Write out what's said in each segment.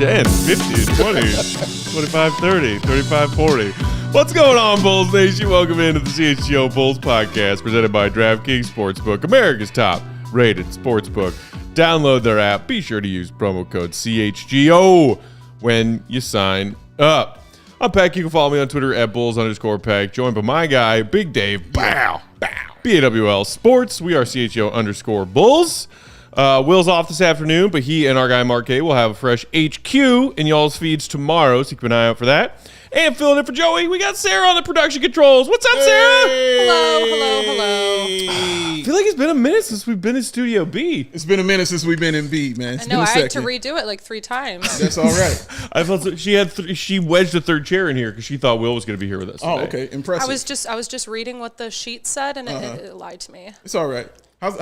10, 15, 20, 25, 30, 35, 40. What's going on, Bulls Nation? Welcome into the CHGO Bulls Podcast, presented by DraftKings Sportsbook, America's top-rated sportsbook. Download their app. Be sure to use promo code CHGO when you sign up. I'm Peck. You can follow me on Twitter at Bulls_Peck. Joined by my guy, Big Dave. Bow. BAWL Sports. We are CHGO_Bulls. Will's off this afternoon, but he and our guy Mark A will have a fresh HQ in y'all's feeds tomorrow, so keep an eye out for that. And filling in for Joey, we got Sarah on the production controls. What's up, Sarah? Hello. I feel like it's been a minute since we've been in Studio B. It's been a minute since we've been in B, man. I know, I had to redo it like 3 times. That's all right. I felt so, she wedged a third chair in here because she thought Will was going to be here with us today. Oh, okay. Impressive. I was just reading what the sheet said, and it lied to me. It's all right. How's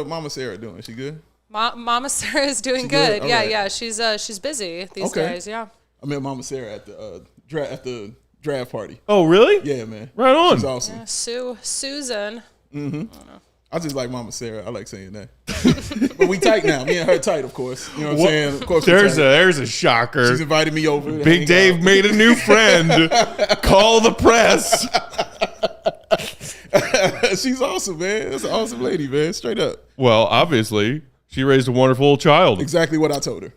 Mama Sarah doing? Is she good? Mama Sarah is doing good. Yeah. She's busy these days. Yeah. I met Mama Sarah at the draft party. Oh, really? Yeah, man. Right on. She's awesome. Yeah, Susan. Mm-hmm. I just like Mama Sarah. I like saying that. But we tight now. Me and her tight, of course. You know what I'm saying? Of course. There's a shocker. She's invited me over. Big Dave made a new friend. Call the press. She's awesome, man. That's an awesome lady, man. Straight up. Well, obviously, she raised a wonderful child. Exactly what I told her.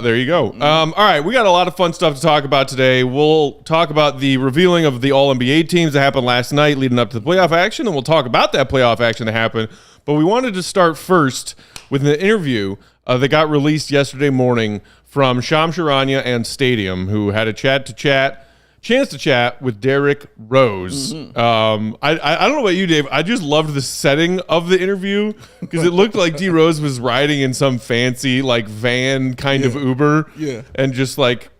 There you go. All right, we got a lot of fun stuff to talk about today. We'll talk about the revealing of the All-NBA teams that happened last night leading up to the playoff action, and we'll talk about that playoff action that happened. But we wanted to start first with an interview that got released yesterday morning from Shams Charania and Stadium, who had a chance to chat with Derrick Rose. I don't know about you, Dave. I just loved the setting of the interview because it looked like D Rose was riding in some fancy like van kind of Uber. Yeah. And just like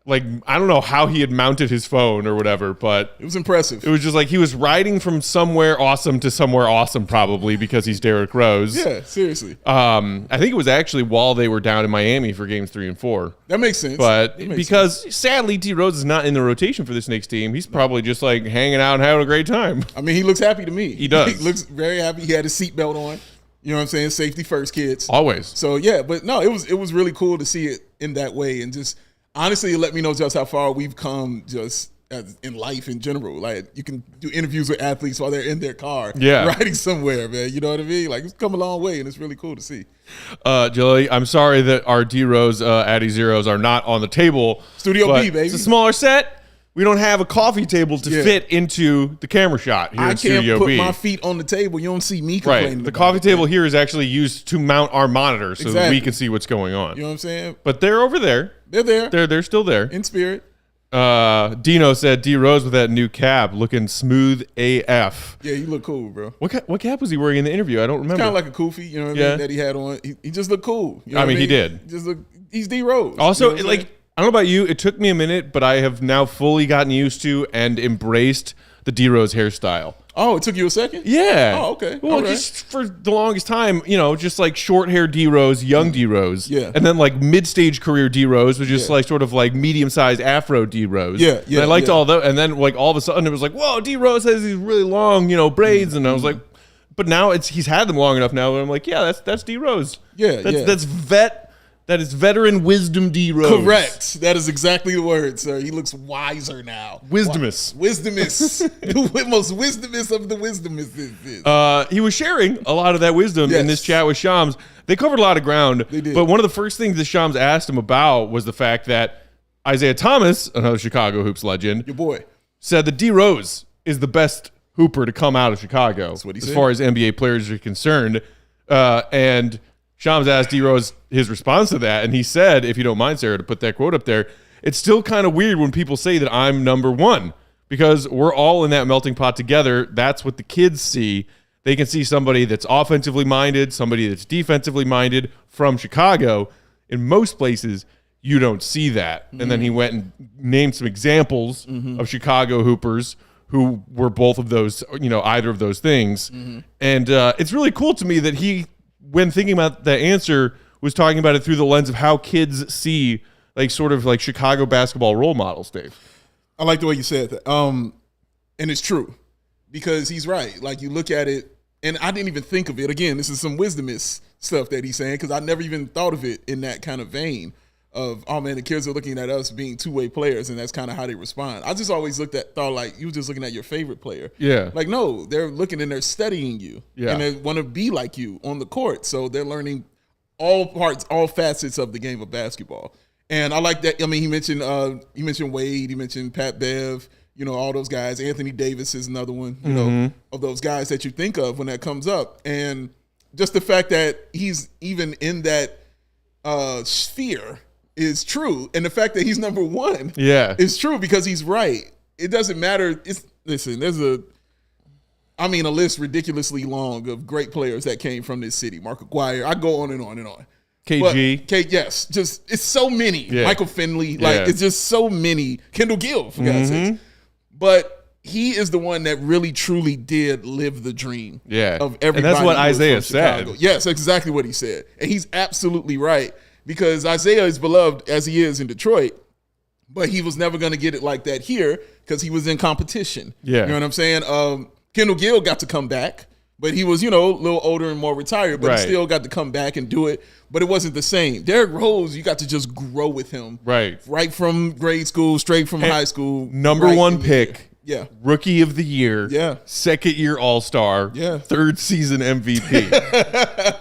I don't know how he had mounted his phone or whatever, but it was impressive. It was just like he was riding from somewhere awesome to somewhere awesome, probably because he's Derrick Rose. Yeah, seriously. I think it was actually while they were down in Miami for games 3 and 4. That makes sense. But because sadly D Rose is not in the rotation for this Knicks team, he's probably just like hanging out and having a great time. I mean, he looks happy to me. He does. He looks very happy. He had his seatbelt on. You know what I'm saying? Safety first, kids. Always. So yeah, but no, it was really cool to see it in that way, and just honestly, it let me know just how far we've come just in life in general. Like, you can do interviews with athletes while they're in their car, riding somewhere, man. You know what I mean? Like, it's come a long way, and it's really cool to see. Joey, I'm sorry that our D Rose Addy Zeros are not on the table. Studio B, baby. It's a smaller set. We don't have a coffee table to fit into the camera shot here in Studio B. I can't put my feet on the table. You don't see me complaining. Right. The coffee table here is actually used to mount our monitor so that we can see what's going on. You know what I'm saying? But they're over there. They're there. They're still there. In spirit. Dino said D Rose with that new cap looking smooth AF. Yeah, you look cool, bro. What cap was he wearing in the interview? I don't remember. Kind of like a kufi, you know what I mean, that he had on. He just looked cool. You know he did. He's D Rose. Also, you know I don't know about you, it took me a minute, but I have now fully gotten used to and embraced the D Rose hairstyle. Oh, it took you a second? Yeah. Oh, okay. Well, just for the longest time, just like short hair D Rose, young D Rose. Yeah. And then like mid-stage career D Rose was just like sort of like medium-sized Afro D Rose. Yeah. And I liked all that. And then like all of a sudden it was like, whoa, D Rose has these really long, braids. And I was like, but now he's had them long enough now. And I'm like, yeah, that's D Rose. Yeah. That is veteran wisdom D Rose. Correct. That is exactly the word, sir. He looks wiser now. Wisdomous. The most wisdomous of the wisdomous. He was sharing a lot of that wisdom in this chat with Shams. They covered a lot of ground. They did. But one of the first things that Shams asked him about was the fact that Isaiah Thomas, another Chicago Hoops legend, your boy, said that D Rose is the best hooper to come out of Chicago. That's what he said. As far as NBA players are concerned. And Shams asked D Rose his response to that, and he said, if you don't mind, Sarah, to put that quote up there, it's still kind of weird when people say that I'm number one because we're all in that melting pot together. That's what the kids see. They can see somebody that's offensively minded, somebody that's defensively minded from Chicago. In most places, you don't see that. And then he went and named some examples of Chicago hoopers who were both of those, either of those things. And it's really cool to me that he, when thinking about the answer, was talking about it through the lens of how kids see like sort of like Chicago basketball role models, Dave. I like the way you said that. And it's true because he's right. Like, you look at it, and I didn't even think of it. Again, this is some wisdomous stuff that he's saying because I never even thought of it in that kind of vein. oh man, the kids are looking at us being two-way players, and that's kind of how they respond. I just always thought like you were just looking at your favorite player. Yeah. Like, no, they're looking and they're studying you. Yeah. And they want to be like you on the court. So they're learning all facets of the game of basketball. And I like that. I mean, he mentioned Wade, he mentioned Pat Bev, all those guys. Anthony Davis is another one, you know, of those guys that you think of when that comes up. And just the fact that he's even in that sphere is true, and the fact that he's number one is true because he's right. It doesn't matter. There's a list ridiculously long of great players that came from this city. Mark Aguirre, I go on and on and on. KG. Yes, just it's so many. Yeah. Michael Finley, it's just so many. Kendall Gill, for God's sakes. But he is the one that really, truly did live the dream of everybody. And that's what Isaiah said. Yes, that's exactly what he said. And he's absolutely right. Because Isaiah is beloved as he is in Detroit, but he was never going to get it like that here because he was in competition. Yeah. You know what I'm saying? Kendall Gill got to come back, but he was, a little older and more retired, but he still got to come back and do it. But it wasn't the same. Derrick Rose, you got to just grow with him. Right from grade school, straight from high school. Number one pick. Yeah. Rookie of the year. Yeah. Second year All-Star. Yeah. Third season MVP.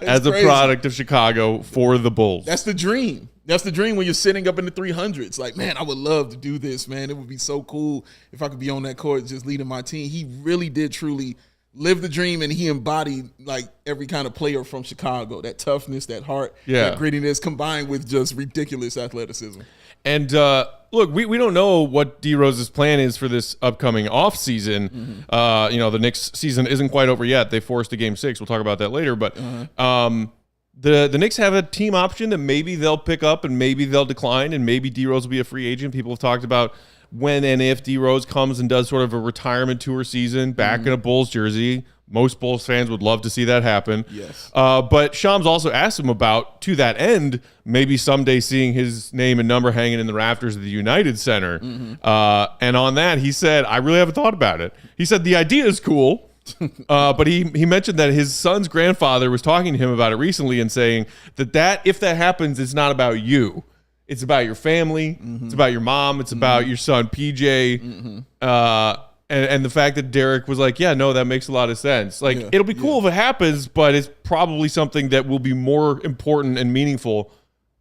As a product of Chicago for the Bulls. That's the dream. That's the dream when you're sitting up in the 300s. Like, man, I would love to do this, man. It would be so cool if I could be on that court just leading my team. He really did truly live the dream, and he embodied like every kind of player from Chicago. That toughness, that heart, that grittiness combined with just ridiculous athleticism. And look, we don't know what D Rose's plan is for this upcoming offseason. The Knicks season isn't quite over yet. They forced a Game 6. We'll talk about that later. But the Knicks have a team option that maybe they'll pick up and maybe they'll decline, and maybe D Rose will be a free agent. People have talked about when and if D Rose comes and does sort of a retirement tour season back in a Bulls jersey. Most Bulls fans would love to see that happen. Yes. But Shams also asked him about, to that end, maybe someday seeing his name and number hanging in the rafters of the United Center. And on that, he said, I really haven't thought about it. He said, the idea is cool. But he mentioned that his son's grandfather was talking to him about it recently and saying that if that happens, it's not about you. It's about your family. It's about your mom. It's about your son, PJ. And the fact that Derrick was like, yeah, no, that makes a lot of sense. Like, it'll be cool if it happens, but it's probably something that will be more important and meaningful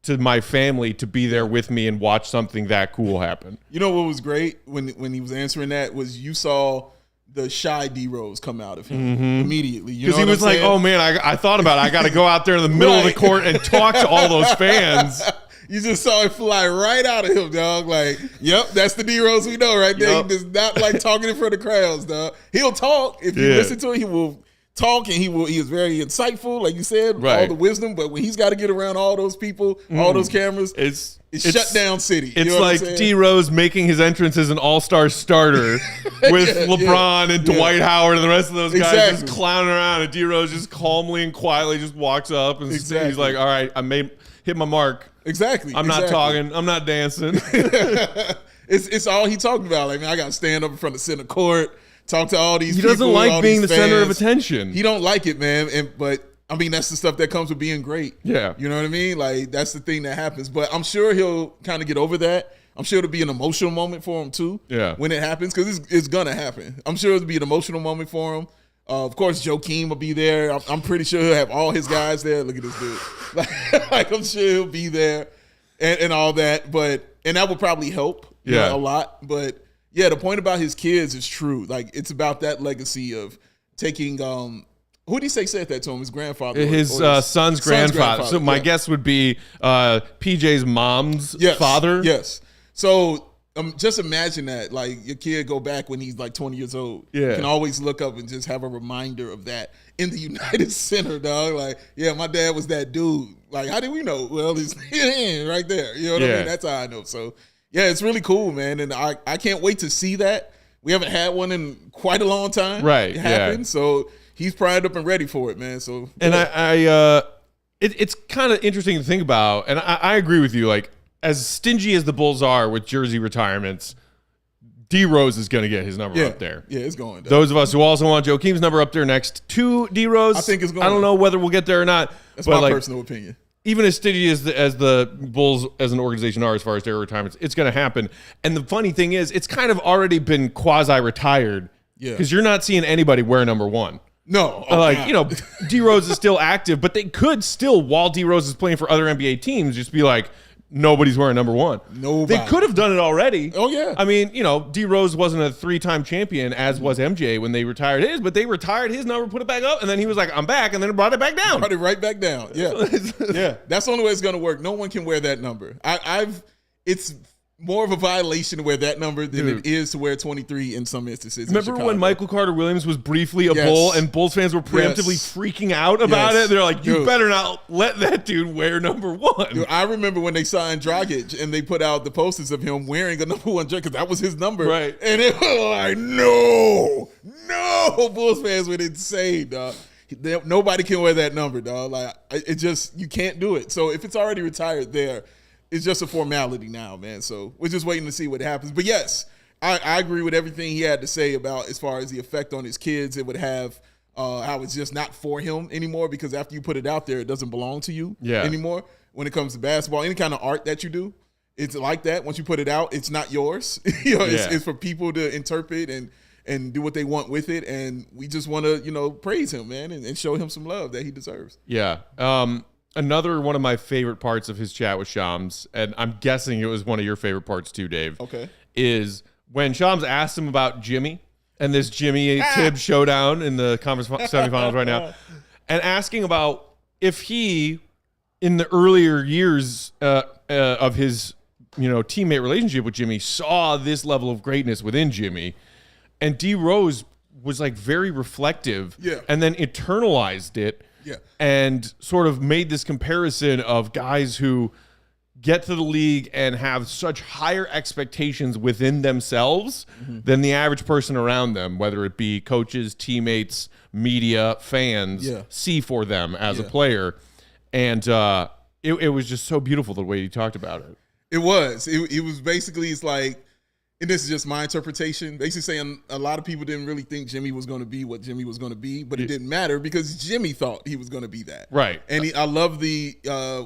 to my family to be there with me and watch something that cool happen. You know what was great when he was answering that was you saw the shy D Rose come out of him immediately. Because he was like, oh, man, I thought about it. I got to go out there in the middle of the court and talk to all those fans. You just saw it fly right out of him, dog. Like, yep, that's the D Rose we know right there. Yep. He does not like talking in front of crowds, dog. He'll talk. If you listen to it, he will talk, and he is very insightful, like you said, all the wisdom. But when he's got to get around all those people, all those cameras, it's shut down city. It's like D Rose making his entrance as an all-star starter with LeBron and Dwight Howard and the rest of those guys just clowning around, and D Rose just calmly and quietly just walks up and he's like, all right, hit my mark. Exactly. I'm not talking. I'm not dancing. It's all he talking about. Like, man, I got to stand up in front of center court, talk to all these people. He doesn't like being the center of attention. He don't like it, man. But I mean, that's the stuff that comes with being great. Yeah. You know what I mean? Like, that's the thing that happens. But I'm sure he'll kind of get over that. I'm sure it'll be an emotional moment for him, too. Yeah. When it happens, because it's going to happen. I'm sure it'll be an emotional moment for him. Of course, Keem will be there. I'm pretty sure he'll have all his guys there. Look at this dude. Like I'm sure he'll be there and all that. And that will probably help a lot. But, yeah, the point about his kids is true. Like, it's about that legacy of taking who did he say said that to him? His grandfather? His son's grandfather. So my guess would be PJ's mom's father. Yes. So just imagine that, like, your kid go back when he's like 20 years old. Yeah. You can always look up and just have a reminder of that in the United Center, dog. Like, yeah, my dad was that dude. Like, how did we know? Well, he's right there. You know what I mean? That's how I know. So, yeah, it's really cool, man. And I can't wait to see that. We haven't had one in quite a long time. Right. It happened. So he's primed up and ready for it, man. So, and it's kind of interesting to think about. And I agree with you. Like, as stingy as the Bulls are with jersey retirements, D Rose is going to get his number up there. Yeah, it's going. Those of us who also want Keem's number up there next to D Rose, I think it's going. I don't know whether we'll get there or not. That's my personal opinion. even as steady as the Bulls as an organization are as far as their retirements, it's going to happen. And the funny thing is, it's kind of already been quasi-retired because you're not seeing anybody wear number 1. No. D Rose is still active, but they could still, while D Rose is playing for other NBA teams, just be like, nobody's wearing number 1. Nobody. They could have done it already. Oh, yeah. I mean, D Rose wasn't a 3-time champion, as was MJ when they retired his, but they retired his number, put it back up, and then he was like, I'm back, and then brought it back down. Brought it right back down. Yeah. Yeah. That's the only way it's going to work. No one can wear that number. It's more of a violation to wear that number than it is to wear 23 in some instances. Remember when Michael Carter-Williams was briefly a Bull and Bulls fans were preemptively freaking out about it? They're like, you better not let that dude wear number 1. Dude, I remember when they signed Dragic and they put out the posters of him wearing a number 1 jersey because that was his number. Right. And it was like, no. Bulls fans went insane, dog. Nobody can wear that number, dog. Like, you can't do it. So if it's already retired there, it's just a formality now, man. So we're just waiting to see what happens. But yes, I agree with everything he had to say about as far as the effect on his kids it would have, how it's just not for him anymore because after you put it out there, it doesn't belong to you anymore. When it comes to basketball, any kind of art that you do, it's like that. Once you put it out, it's not yours. It's for people to interpret and do what they want with it. And we just want to, praise him, man, and show him some love that he deserves. Yeah. Another one of my favorite parts of his chat with Shams, and I'm guessing it was one of your favorite parts too, Dave. Okay. Is when Shams asked him about Jimmy and this Jimmy Tibbs showdown in the conference semifinals right now, and asking about if he, in the earlier years of his teammate relationship with Jimmy, saw this level of greatness within Jimmy, and D Rose was like very reflective, and then internalized it. Yeah. And sort of made this comparison of guys who get to the league and have such higher expectations within themselves than the average person around them, whether it be coaches, teammates, media, fans, see for them as a player. And it was just so beautiful the way he talked about it. It was. It was basically, it's like, and this is just my interpretation, basically saying a lot of people didn't really think Jimmy was going to be what Jimmy was going to be, but it didn't matter because Jimmy thought he was going to be that. Right. And I love the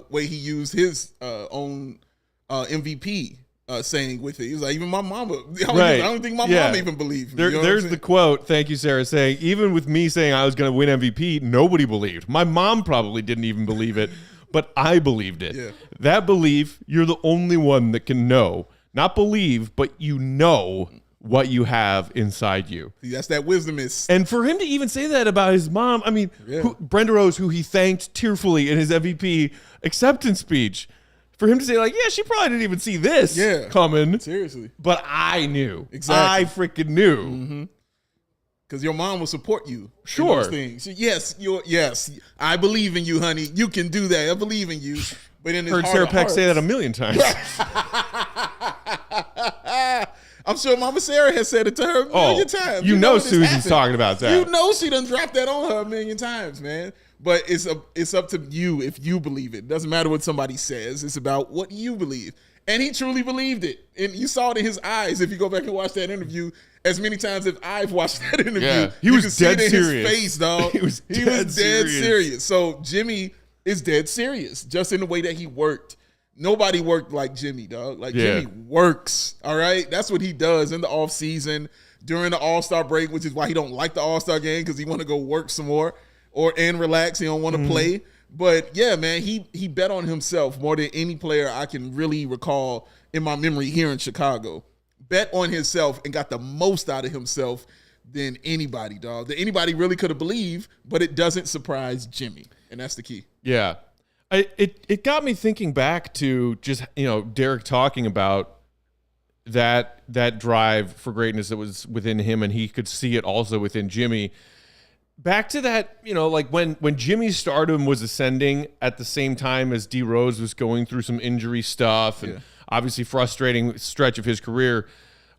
way he used his own MVP saying with it. He was like, even my mama, I don't think my mom even believed me. There's the quote, thank you, Sarah, saying, even with me saying I was going to win MVP, nobody believed. My mom probably didn't even believe it, but I believed it. Yeah. That belief, you're the only one that can know. Not believe, but you know what you have inside you. See, that's that wisdom And for him to even say that about his mom, I mean, Brenda Rose, who he thanked tearfully in his MVP acceptance speech, for him to say like, yeah, she probably didn't even see this coming. Seriously. But I knew. Exactly. I freaking knew. Because your mom will support you. Sure. In those things. Yes, I believe in you, honey. You can do that. I believe in you. But in heard Sarah Peck say that a million times. I'm sure Mama Sarah has said it to her a million times. You know Susie's talking about that. You know she done dropped that on her a million times, man. But it's up to you if you believe it. Doesn't matter what somebody says. It's about what you believe. And he truly believed it. And you saw it in his eyes if you go back and watch that interview. As many times as I've watched that interview, he was dead serious. In his face, dog. He was dead serious. So Jimmy is dead serious, just in the way that he worked. Nobody worked like Jimmy, dog. Like Jimmy works, all right? That's what he does in the offseason, during the All-Star break, which is why he don't like the All-Star game, because he want to go work some more and relax. He don't want to play. But, yeah, man, he bet on himself more than any player I can really recall in my memory here in Chicago. Bet on himself and got the most out of himself than anybody, dog. That anybody really could have believed, but it doesn't surprise Jimmy, and that's the key. Yeah. It got me thinking back to just, Derek talking about that drive for greatness that was within him, and he could see it also within Jimmy. Back to that, like when Jimmy's stardom was ascending at the same time as D Rose was going through some injury stuff and obviously frustrating stretch of his career,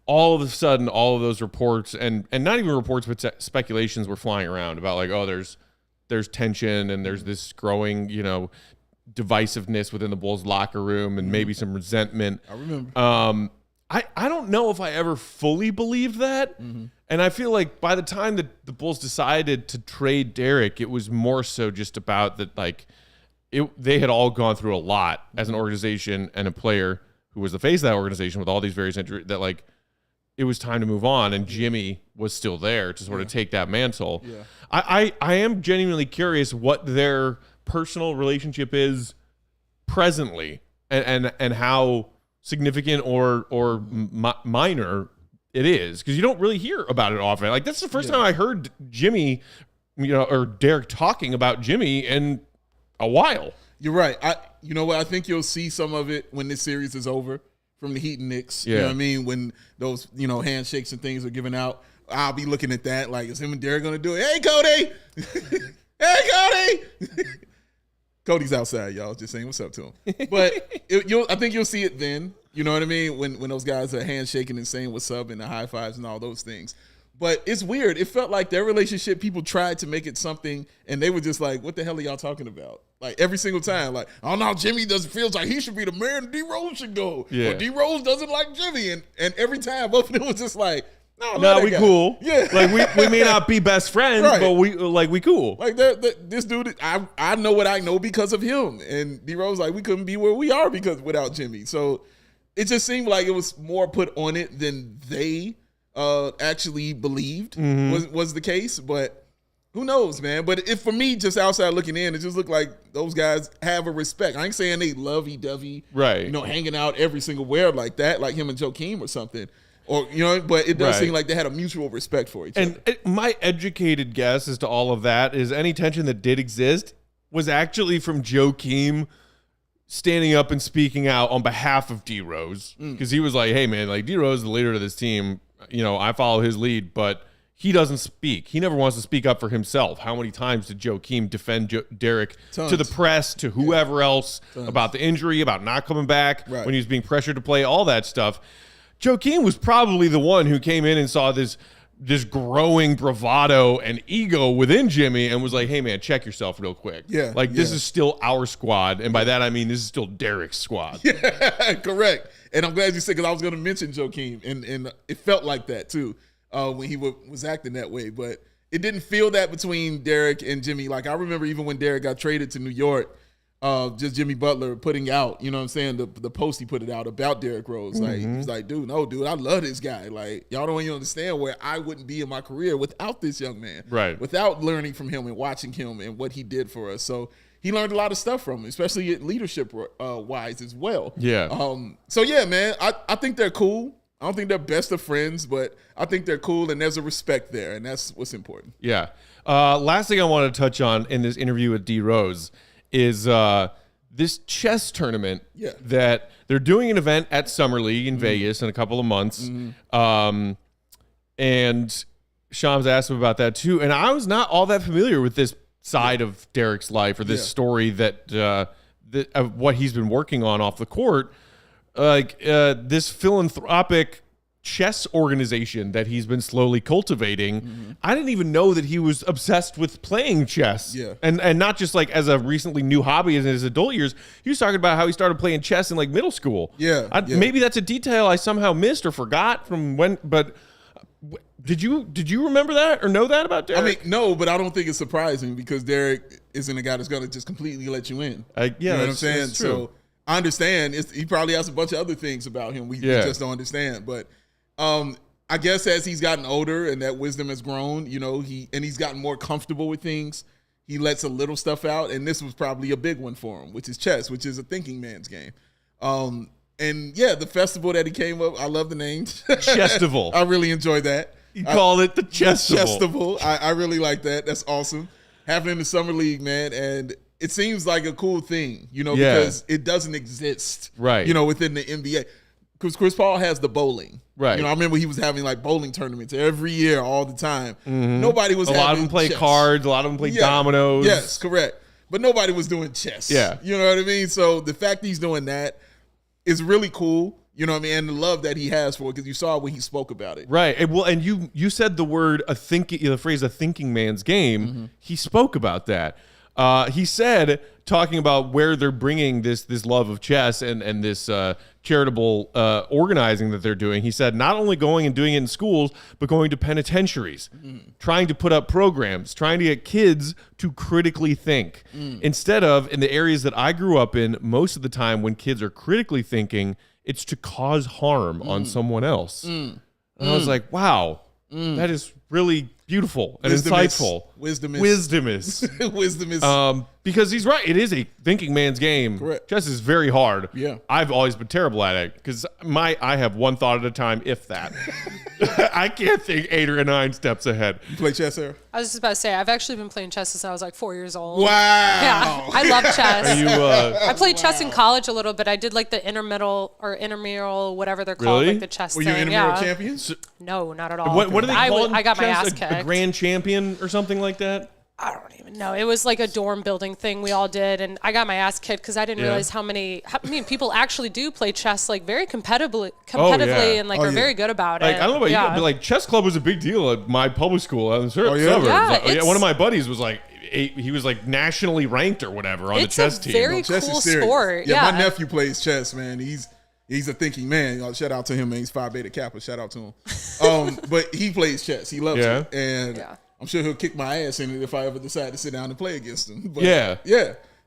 all of a sudden, all of those reports and not even reports, but speculations were flying around about like, oh, there's tension and there's this growing, divisiveness within the Bulls locker room and maybe some resentment. I remember. I don't know if I ever fully believed that. And I feel like by the time that the Bulls decided to trade Derrick, it was more so just about that, like, they had all gone through a lot as an organization and a player who was the face of that organization with all these various injuries that like it was time to move on, and Jimmy was still there to sort of take that mantle. Yeah. I am genuinely curious what their personal relationship is presently and how significant or minor it is, because you don't really hear about it often. Like that's the first time I heard Jimmy, or Derek talking about Jimmy in a while. You're right. You know what? I think you'll see some of it when this series is over from the Heat and Knicks. Yeah. You know what I mean? When those, handshakes and things are given out, I'll be looking at that. Like, is him and Derek going to do it? Hey, Cody. Hey, Cody. Cody's outside, y'all. Just saying what's up to him. But I think you'll see it then. You know what I mean? When those guys are handshaking and saying what's up and the high fives and all those things. But it's weird. It felt like their relationship, people tried to make it something, and they were just like, what the hell are y'all talking about? Like, every single time. Like, oh, no, Jimmy feels like he should be the man, D. Rose should go. Yeah. Or D. Rose doesn't like Jimmy. And every time, both of them was just like, no, we cool. Yeah. Like, we may not be best friends, right, but we cool. Like, this dude, I know what I know because of him. And D. Rose, like, we couldn't be where we are without Jimmy. So it just seemed like it was more put on it than they actually believed was the case, but who knows, man. But for me, just outside looking in, it just looked like those guys have a respect. I ain't saying they lovey-dovey, right? Hanging out every single where like that, like him and Joe Keem or something, or but it does seem like they had a mutual respect for each other. And my educated guess as to all of that is any tension that did exist was actually from Joe Keem standing up and speaking out on behalf of D. Rose, because he was like, "Hey, man, like D. Rose is the leader of this team. I follow his lead, but he doesn't speak. He never wants to speak up for himself." How many times did Joe Keem defend Derek to the press, to whoever else, about the injury, about not coming back when he was being pressured to play, all that stuff? Joe Keem was probably the one who came in and saw this growing bravado and ego within Jimmy and was like, "Hey, man, check yourself real quick. This is still our squad." And by that, I mean, this is still Derek's squad. Yeah, correct. And I'm glad you said, because I was going to mention Joe Keem, and it felt like that too when he was acting that way. But it didn't feel that between Derek and Jimmy. Like, I remember even when Derek got traded to New York, just Jimmy Butler putting out, the post he put it out about Derrick Rose. Like, he was like, dude, I love this guy. Like, y'all don't even understand where I wouldn't be in my career without this young man. Right. Without learning from him and watching him and what he did for us. So he learned a lot of stuff from him, especially leadership wise as well. Yeah. So yeah, man, I think they're cool. I don't think they're best of friends, but I think they're cool, and there's a respect there, and that's what's important. Yeah. Last thing I want to touch on in this interview with D. Rose is this chess tournament that they're doing an event at Summer League in Vegas in a couple of months. And Shams asked him about that too. And I was not all that familiar with this side of Derek's life, or this story that of what he's been working on off the court. This philanthropic chess organization that he's been slowly cultivating. I didn't even know that he was obsessed with playing chess. Yeah. And not just like as a recently new hobby in his adult years. He was talking about how he started playing chess in like middle school. Maybe that's a detail I somehow missed or forgot from when, but did you remember that or know that about Derek? I mean, no, but I don't think it's surprising, because Derek isn't a guy that's going to just completely let you in. You know what I'm saying? So I understand. He probably has a bunch of other things about him we just don't understand. But I guess as he's gotten older and that wisdom has grown, he's gotten more comfortable with things, he lets a little stuff out. And this was probably a big one for him, which is chess, which is a thinking man's game. And yeah, the festival that he came up, I love the name. Chestival. I really enjoyed that. You call it the Chestival. I really like that. That's awesome. Happening in the Summer League, man. And it seems like a cool thing, because it doesn't exist, within the NBA. Because Chris Paul has the bowling. Right. I remember he was having like bowling tournaments every year, all the time. Nobody was having a lot of them play chess. Cards. A lot of them play dominoes. Yes, correct. But nobody was doing chess. Yeah. You know what I mean? So the fact that he's doing that is really cool. You know what I mean? And the love that he has for it, because you saw when he spoke about it. Right. And you said the phrase "a thinking man's game." He spoke about that. He said, talking about where they're bringing this love of chess and this charitable organizing that they're doing, he said not only going and doing it in schools, but going to penitentiaries, trying to put up programs, trying to get kids to critically think. Instead of, in the areas that I grew up in, most of the time when kids are critically thinking, it's to cause harm on someone else. And I was like, wow, that is really beautiful and insightful. Wisdom is. Wisdom is. Because he's right. It is a thinking man's game. Correct. Chess is very hard. Yeah. I've always been terrible at it because I have one thought at a time, if that. I can't think 8 or 9 steps ahead. You play chess, Sarah? I was just about to say, I've actually been playing chess since I was like 4 years old. Wow. Yeah, I love chess. Are you, I played chess in college a little bit. I did like the intramural, whatever they're called, Really? like the chess Were thing. you intramural champions? No, not at all. what do they call it? I got my Chess? ass kicked. A grand champion or something like that? I don't even know. It was like a dorm building thing we all did, and I got my ass kicked because I didn't realize how many people actually do play chess like very competitively and like are very good about Like, it. I don't know about you, but like chess club was a big deal at my public school in the suburbs. Yeah, one of my buddies was like, he was like nationally ranked or whatever on the chess team. It's a very cool sport. Yeah, my nephew plays chess, man. He's a thinking man. Shout out to him, man. He's Phi Beta Kappa. Shout out to him. But he plays chess. He loves it. And I'm sure he'll kick my ass in it if I ever decide to sit down and play against him. But yeah.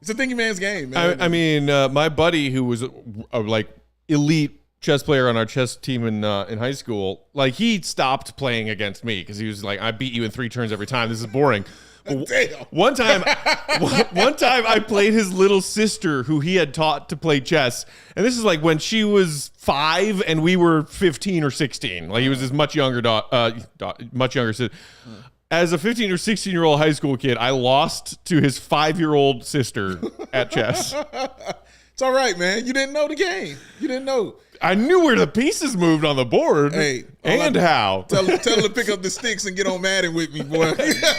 It's a thinking man's game, man. I mean, my buddy who was a like elite chess player on our chess team in high school, like he stopped playing against me because he was like, I beat you in 3 turns every time. This is boring. One time I played his little sister who he had taught to play chess. And this is like when she was 5 and we were 15 or 16. Like he was this much younger sister. As a 15 or 16-year-old high school kid, I lost to his 5-year-old sister at chess. It's all right, man. You didn't know the game. You didn't know. I knew where the pieces moved on the board. Hey, how. Tell him to pick up the sticks and get on Madden with me, boy.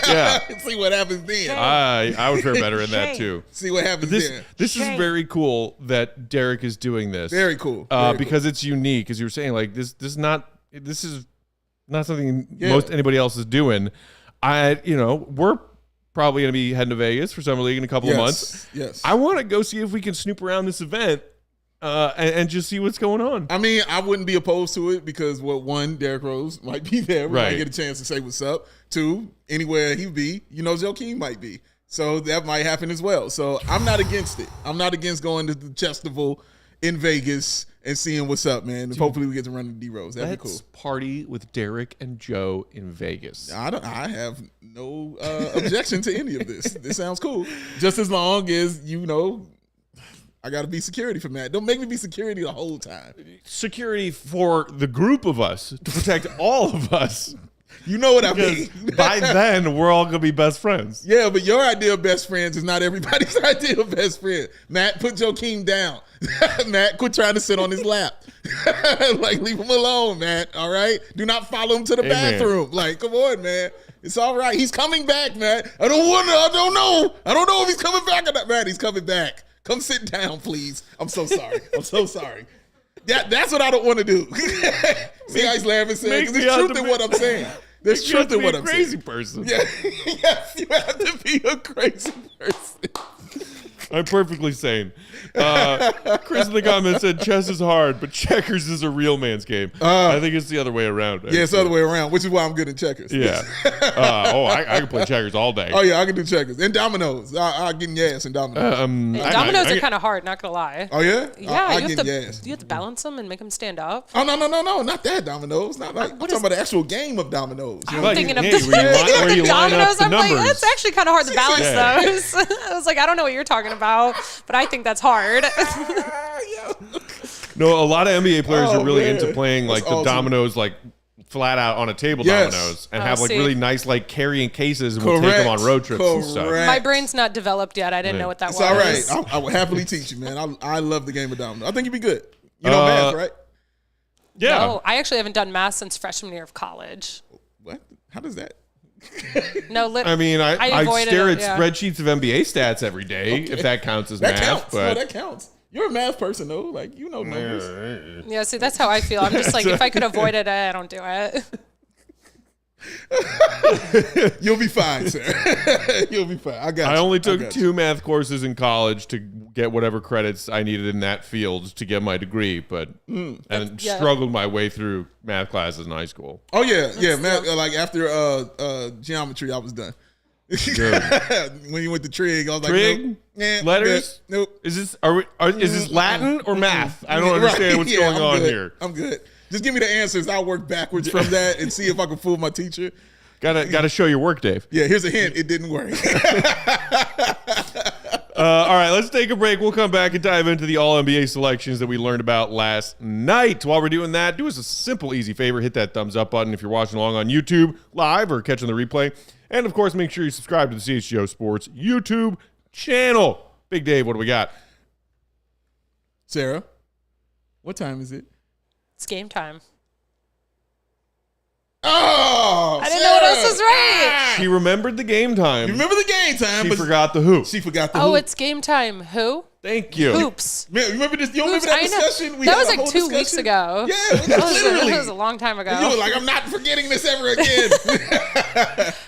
Yeah. See what happens then. I would fare better in that too. See what happens then. This is very cool that Derrick is doing this. Very cool. Because it's unique, as you were saying. Like this is not something most anybody else is doing. We're probably going to be heading to Vegas for Summer League in a couple of months. Yes. I want to go see if we can snoop around this event and just see what's going on. I mean, I wouldn't be opposed to it because, Derrick Rose might be there. We might get a chance to say what's up. 2, anywhere he be, Joe Keem might be. So that might happen as well. So I'm not against it. I'm not against going to the Chestival in Vegas and seeing what's up, man. And hopefully we get to run to D-Rose. That'd be cool. Let's party with Derrick and Joe in Vegas. I have no objection to any of this. This sounds cool. Just as long as, I got to be security for Matt. Don't make me be security the whole time. Security for the group of us, to protect all of us. You know what I mean. By then, we're all going to be best friends. Yeah, but your idea of best friends is not everybody's idea of best friend. Matt, put Joe Keem down. Matt, quit trying to sit on his lap. Like, leave him alone, Matt, all right? Do not follow him to the bathroom. Like, come on, man. It's all right. He's coming back, Matt. I don't know. I don't know if he's coming back or not. Matt, he's coming back. Come sit down, please. I'm so sorry. Yeah, that's what I don't want to do. See how he's laughing, saying, because there's truth in what I'm saying. There's truth in what I'm saying. You have to be a crazy person. Yeah. Yes, you have to be a crazy person. I'm perfectly sane. Chris in the comments said chess is hard, but checkers is a real man's game. I think it's the other way around. Yeah, it's the other way around, which is why I'm good at checkers. Yeah. I can play checkers all day. Oh, yeah, I can do checkers. And dominoes. I'll get in your ass in dominoes. Dominoes are kind of hard, not going to lie. Oh, yeah? Yeah, you have to balance them and make them stand up. Oh, no, not that dominoes. Not like, I'm talking about the actual game of dominoes. I'm thinking of where you line up dominoes. the I'm like, numbers. that's actually kind of hard to balance those. I was like, I don't know what you're talking about, but I think that's hard. No, a lot of NBA players are really into playing like the dominoes, like flat out on a table dominoes, and have like really nice like carrying cases, and we'll take them on road trips and stuff. My brain's not developed yet. I didn't know what that was. It's all right. I will happily teach you, man. I love the game of dominoes. I think you'd be good. You know math, right? Yeah. No, I actually haven't done math since freshman year of college. What? How does that? No, I mean, I stare at spreadsheets of NBA stats every day, if that counts as math. Counts. But that counts. You're a math person, though. Like, you know numbers. Yeah, see, that's how I feel. I'm just like, if I could avoid it, I don't do it. You'll be fine, sir. You'll be fine. I got you. I only took 2 math courses in college to get whatever credits I needed in that field to get my degree, but and struggled my way through math classes in high school. Oh yeah, math. Like after geometry, I was done. When you went to trig, I was like, trig? Nope. Letters? Nope. Is this is this Latin or math? I don't understand what's going on here. I'm good. Just give me the answers. I'll work backwards from that and see if I can fool my teacher. Gotta show your work, Dave. Yeah, here's a hint. It didn't work. All right, let's take a break. We'll come back and dive into the All-NBA selections that we learned about last night. While we're doing that, do us a simple, easy favor. Hit that thumbs up button if you're watching along on YouTube live or catching the replay. And, of course, make sure you subscribe to the CHGO Sports YouTube channel. Big Dave, what do we got? Sarah, what time is it? It's game time. Oh, I didn't know what else was right. She remembered the game time. You remember the game time, She but forgot the who. she forgot the who. Oh, it's game time. Who? Thank you. Hoops. Man, remember this? You don't remember that discussion? That was like 2 weeks ago. Yeah, literally. That was a long time ago. And you were like, I'm not forgetting this ever again.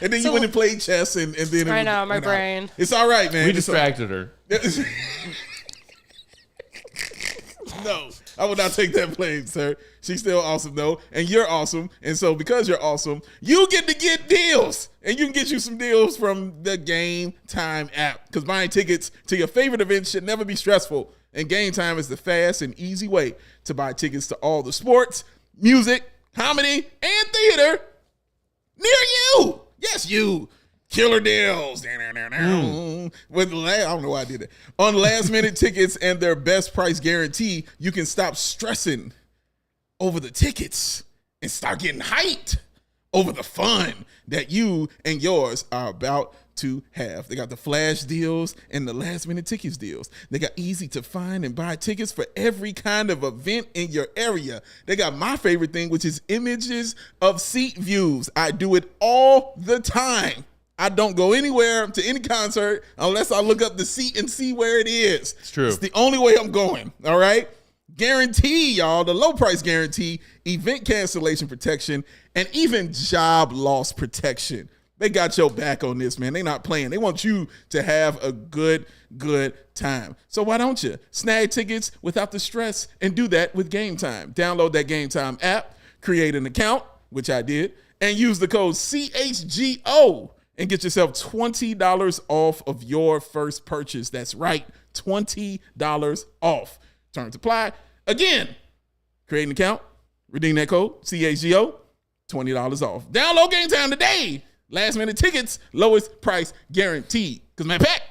And then you went and played chess, and then I know, my brain. It's all right, man. We distracted her. No, I will not take that blame, sir. She's still awesome, though, and you're awesome. And so because you're awesome, you get to get deals. And you can get you some deals from the Game Time app, because buying tickets to your favorite events should never be stressful. And Game Time is the fast and easy way to buy tickets to all the sports, music, comedy, and theater near you. Yes, you. Killer deals. With I don't know why I did that. On last-minute tickets and their best price guarantee, you can stop stressing over the tickets and start getting hyped over the fun that you and yours are about to have. They got the flash deals and the last-minute tickets deals. They got easy to find and buy tickets for every kind of event in your area. They got my favorite thing, which is images of seat views. I do it all the time. I don't go anywhere to any concert unless I look up the seat and see where it is. It's true. It's the only way I'm going, all right? Guarantee, y'all, the low price guarantee, event cancellation protection, and even job loss protection. They got your back on this, man. They're not playing. They want you to have a good time. So why don't you snag tickets without the stress and do that with Game Time? Download that Game Time app, create an account, which I did, and use the code CHGO and get yourself $20 off of your first purchase. That's right, $20 off. Terms apply. Again, create an account, redeem that code, CHGO, $20 off. Download Game Time today. Last minute tickets, lowest price guaranteed. Because, man, Pat,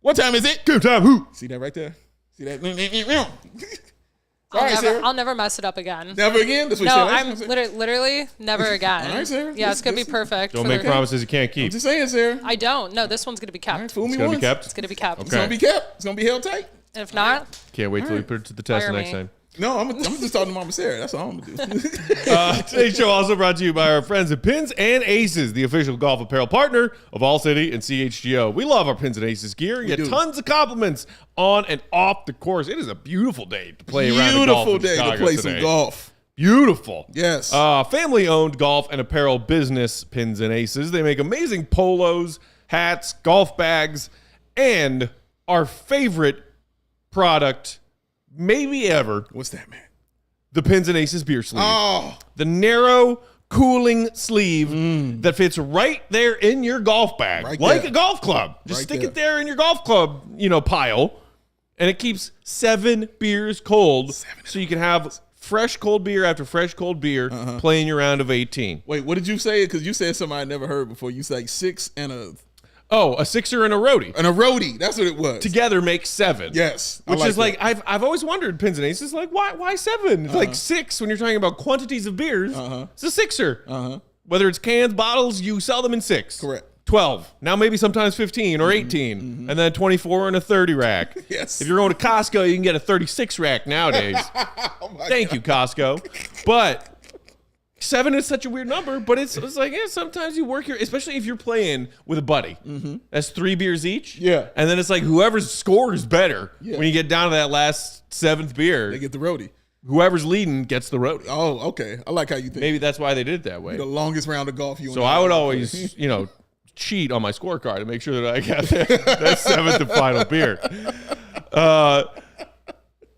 what time is it? Game time, who? See that right there? See that? I'll never mess it up again. Never again? That's what No, you said. I'm literally never again. All right, Sarah. Yeah, it's going to be perfect. Don't make promises you can't keep. I'm just saying, Sarah. I don't. No, this one's going to be kept. All right, fool me It's going to once. be kept? It's going to be kept. Okay. It's going to be kept. It's going to be held tight. If not, Can't wait till we put it to the test Fire next me. time. No, I'm just talking to Mama Sarah. That's all I'm going to do. Today's show also brought to you by our friends at Pins and Aces, the official golf apparel partner of ALLCITY and CHGO. We love our Pins and Aces gear. You get tons of compliments on and off the course. It is a beautiful day to play around the golf in Chicago to play today. some golf. Beautiful. Yes. Family-owned golf and apparel business, Pins and Aces. They make amazing polos, hats, golf bags, and our favorite product maybe ever, What's that, man? the Pins and Aces beer sleeve. Oh, The narrow, cooling sleeve that fits right there in your golf bag, Right like there. a golf club. Just Right stick there. it there in your golf club, pile, and it keeps 7 beers cold, so you can have fresh cold beer after fresh cold beer playing your round of 18. wait, what did you say? Because you said something I never heard before. You said 6 and a Sixer and a roadie. roadie. That's what it was. Together make 7. Yes. I Which is that. like, I've always wondered, Pins and Aces, like, why 7? It's like 6 when you're talking about quantities of beers. It's a Sixer. Whether it's cans, bottles, you sell them in 6. Correct. 12. Now maybe sometimes 15 or 18. And then 24 in a 30 rack. Yes. If you're going to Costco, you can get a 36 rack nowadays. Thank you, Costco. But 7 is such a weird number, but it's like, sometimes you work especially if you're playing with a buddy. That's 3 beers each. Yeah. And then it's like whoever's score is better Yeah. when you get down to that last 7th beer. They get the roadie. whoever's leading gets the roadie. Oh, okay. I like how you think. Maybe that's why they did it that way. The longest round of golf you. So I would always, cheat on my scorecard to make sure that I got that seventh and final beer.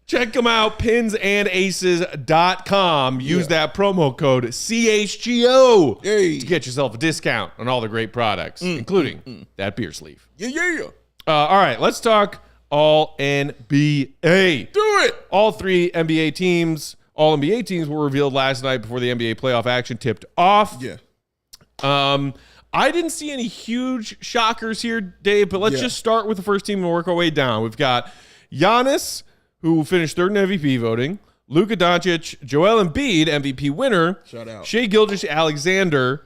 Check them out, pinsandaces.com. Use that promo code CHGO to get yourself a discount on all the great products, including that beer sleeve. Yeah. All right, let's talk all NBA. Do it. All 3 NBA teams, all NBA teams were revealed last night before the NBA playoff action tipped off. Yeah. I didn't see any huge shockers here, Dave, but let's just start with the first team and work our way down. We've got Giannis, who finished third in MVP voting, Luka Doncic, Joel Embiid, MVP winner, shout out, Shai Gilgeous-Alexander,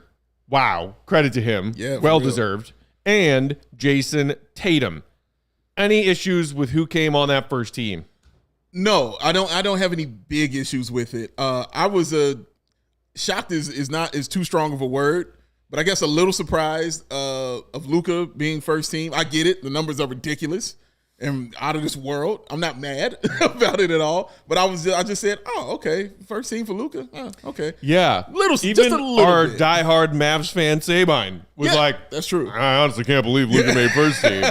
wow, credit to him, well-deserved, and Jayson Tatum. Any issues with who came on that first team? No, I don't have any big issues with it. I was shocked is too strong of a word, but I guess a little surprised of Luka being first team. I get it. The numbers are ridiculous and out of this world. I'm not mad about it at all, but I just said, oh, okay, first team for Luka. Okay. Yeah. Just a little our bit. diehard Mavs fan Sabine was like, that's true. I honestly can't believe Luka made first team.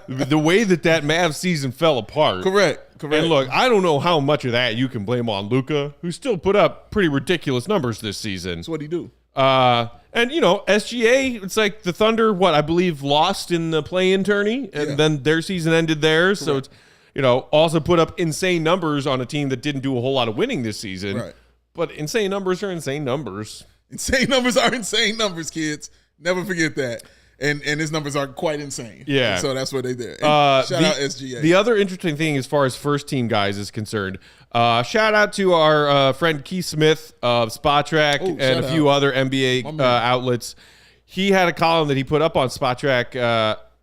The way that Mavs season fell apart. Correct. And look, I don't know how much of that you can blame on Luka, who still put up pretty ridiculous numbers this season. That's what he do. And, SGA, it's like the Thunder, I believe lost in the play-in tourney, and then their season ended there. Correct. So it's, also put up insane numbers on a team that didn't do a whole lot of winning this season. Right. But insane numbers are insane numbers. Insane numbers are insane numbers, kids. Never forget that. And his numbers are quite insane. Yeah. And so that's what they did. Shout out SGA. The other interesting thing as far as first team guys is concerned, shout out to our friend Keith Smith of Spotrac and a few other NBA outlets. He had a column that he put up on Spotrac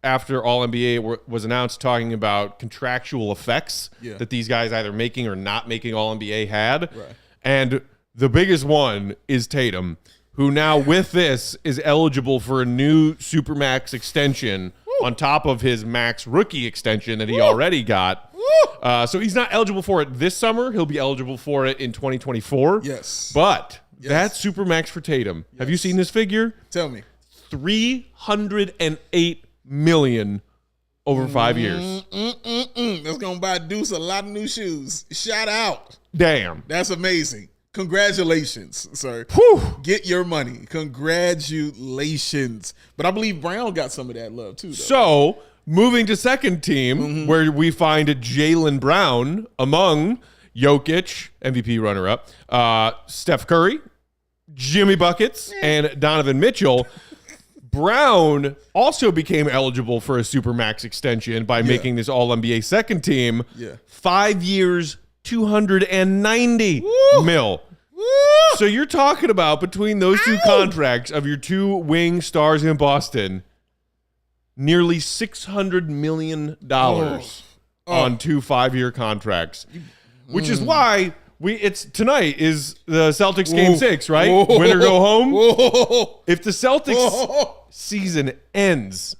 after All NBA was announced, talking about contractual effects that these guys either making or not making All NBA had. Right. And the biggest one is Tatum, who now with this is eligible for a new Supermax extension on top of his max rookie extension that he already got. So he's not eligible for it this summer. He'll be eligible for it in 2024. Yes. But that's Supermax for Tatum. Have you seen this figure? Tell me. $308 million over 5 years. That's going to buy Deuce a lot of new shoes. Shout out. Damn. That's amazing. Congratulations, sir. Whew. Get your money. Congratulations. But I believe Brown got some of that love too, though. So, moving to second team, where we find Jaylen Brown among Jokic, MVP runner-up, Steph Curry, Jimmy Buckets, and Donovan Mitchell. Brown also became eligible for a Supermax extension by making this All-NBA second team. 5 years, $290 million. So you're talking about, between those two contracts of your two wing stars in Boston, nearly $600 million on 2 5-year contracts, which is why tonight is the Celtics game 6, right? Winner go home. If the Celtics season ends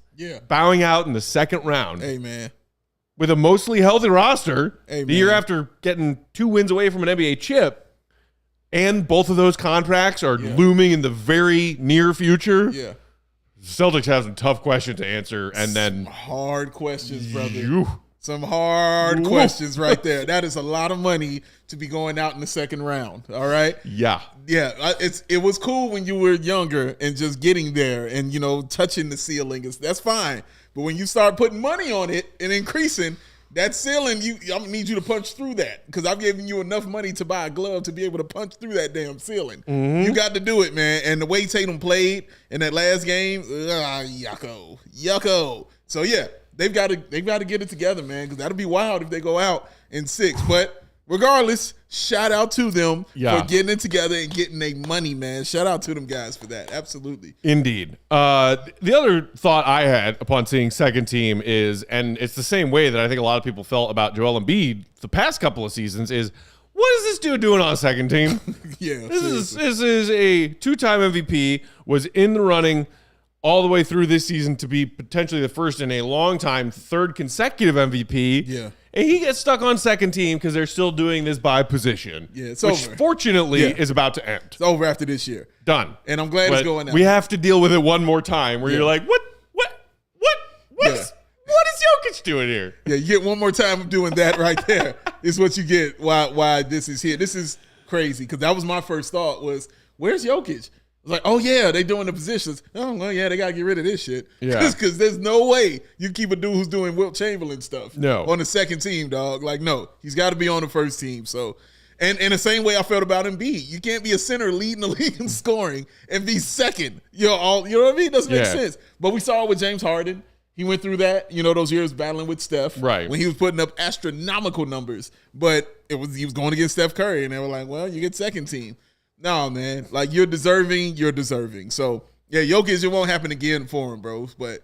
bowing out in the second round, hey man, with a mostly healthy roster, hey, the year after getting 2 wins away from an NBA chip, and both of those contracts are looming in the very near future, Celtics have some tough questions to answer, and then hard questions, brother. Some hard questions right there. That is a lot of money to be going out in the second round. All right. Yeah. It was cool when you were younger and just getting there and touching the ceiling. That's fine. But when you start putting money on it and increasing that ceiling, I need you to punch through that, because I've given you enough money to buy a glove to be able to punch through that damn ceiling. You got to do it, man. And the way Tatum played in that last game, yucko. So yeah, they've got to get it together, man, because that'll be wild if they go out in 6. But regardless, shout out to them for getting it together and getting their money, man. Shout out to them guys for that. Absolutely. Indeed. The other thought I had upon seeing second team is, and it's the same way that I think a lot of people felt about Joel Embiid the past couple of seasons, is, what is this dude doing on second team? This is a 2-time MVP, was in the running all the way through this season to be potentially the first in a long time, 3rd consecutive MVP. And he gets stuck on second team because they're still doing this by position. Yeah, it's which over. Fortunately is about to end. It's over after this year. Done. And I'm glad it's going out. We have to deal with it one more time where you're like, what is Jokic doing here? Yeah, you get one more time of doing that right there is what you get why this is here. This is crazy because that was my first thought was, where's Jokic? I was like, oh, yeah, they doing the positions. Oh, well, yeah, they got to get rid of this shit. Yeah. Because there's no way you keep a dude who's doing Wilt Chamberlain stuff on the second team, dog. Like, no, he's got to be on the first team. So, and in the same way I felt about Embiid. You can't be a center leading the league in scoring and be second. You know what I mean? It doesn't make sense. But we saw it with James Harden. He went through that, those years battling with Steph. Right. When he was putting up astronomical numbers. But he was going against Steph Curry, and they were like, well, you get second team. No, man. Like, you're deserving. So, yeah, Jokic, it won't happen again for him, bro. But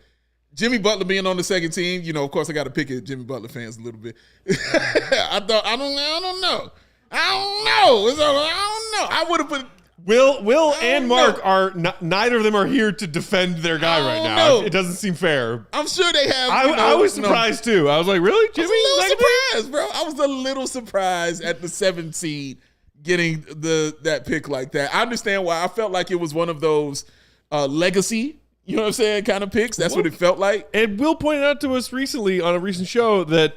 Jimmy Butler being on the second team, of course, I got to pick at Jimmy Butler fans a little bit. I don't know. I would have put Will and Mark are neither of them are here to defend their guy right now. It doesn't seem fair. I'm sure they have. I was surprised too. I was like, really, Jimmy? I was a little surprised, bro. I was a little surprised at the 7th seed getting that pick like that. I understand why. I felt like it was one of those legacy, kind of picks. That's what it felt like. And Will pointed out to us recently on a recent show that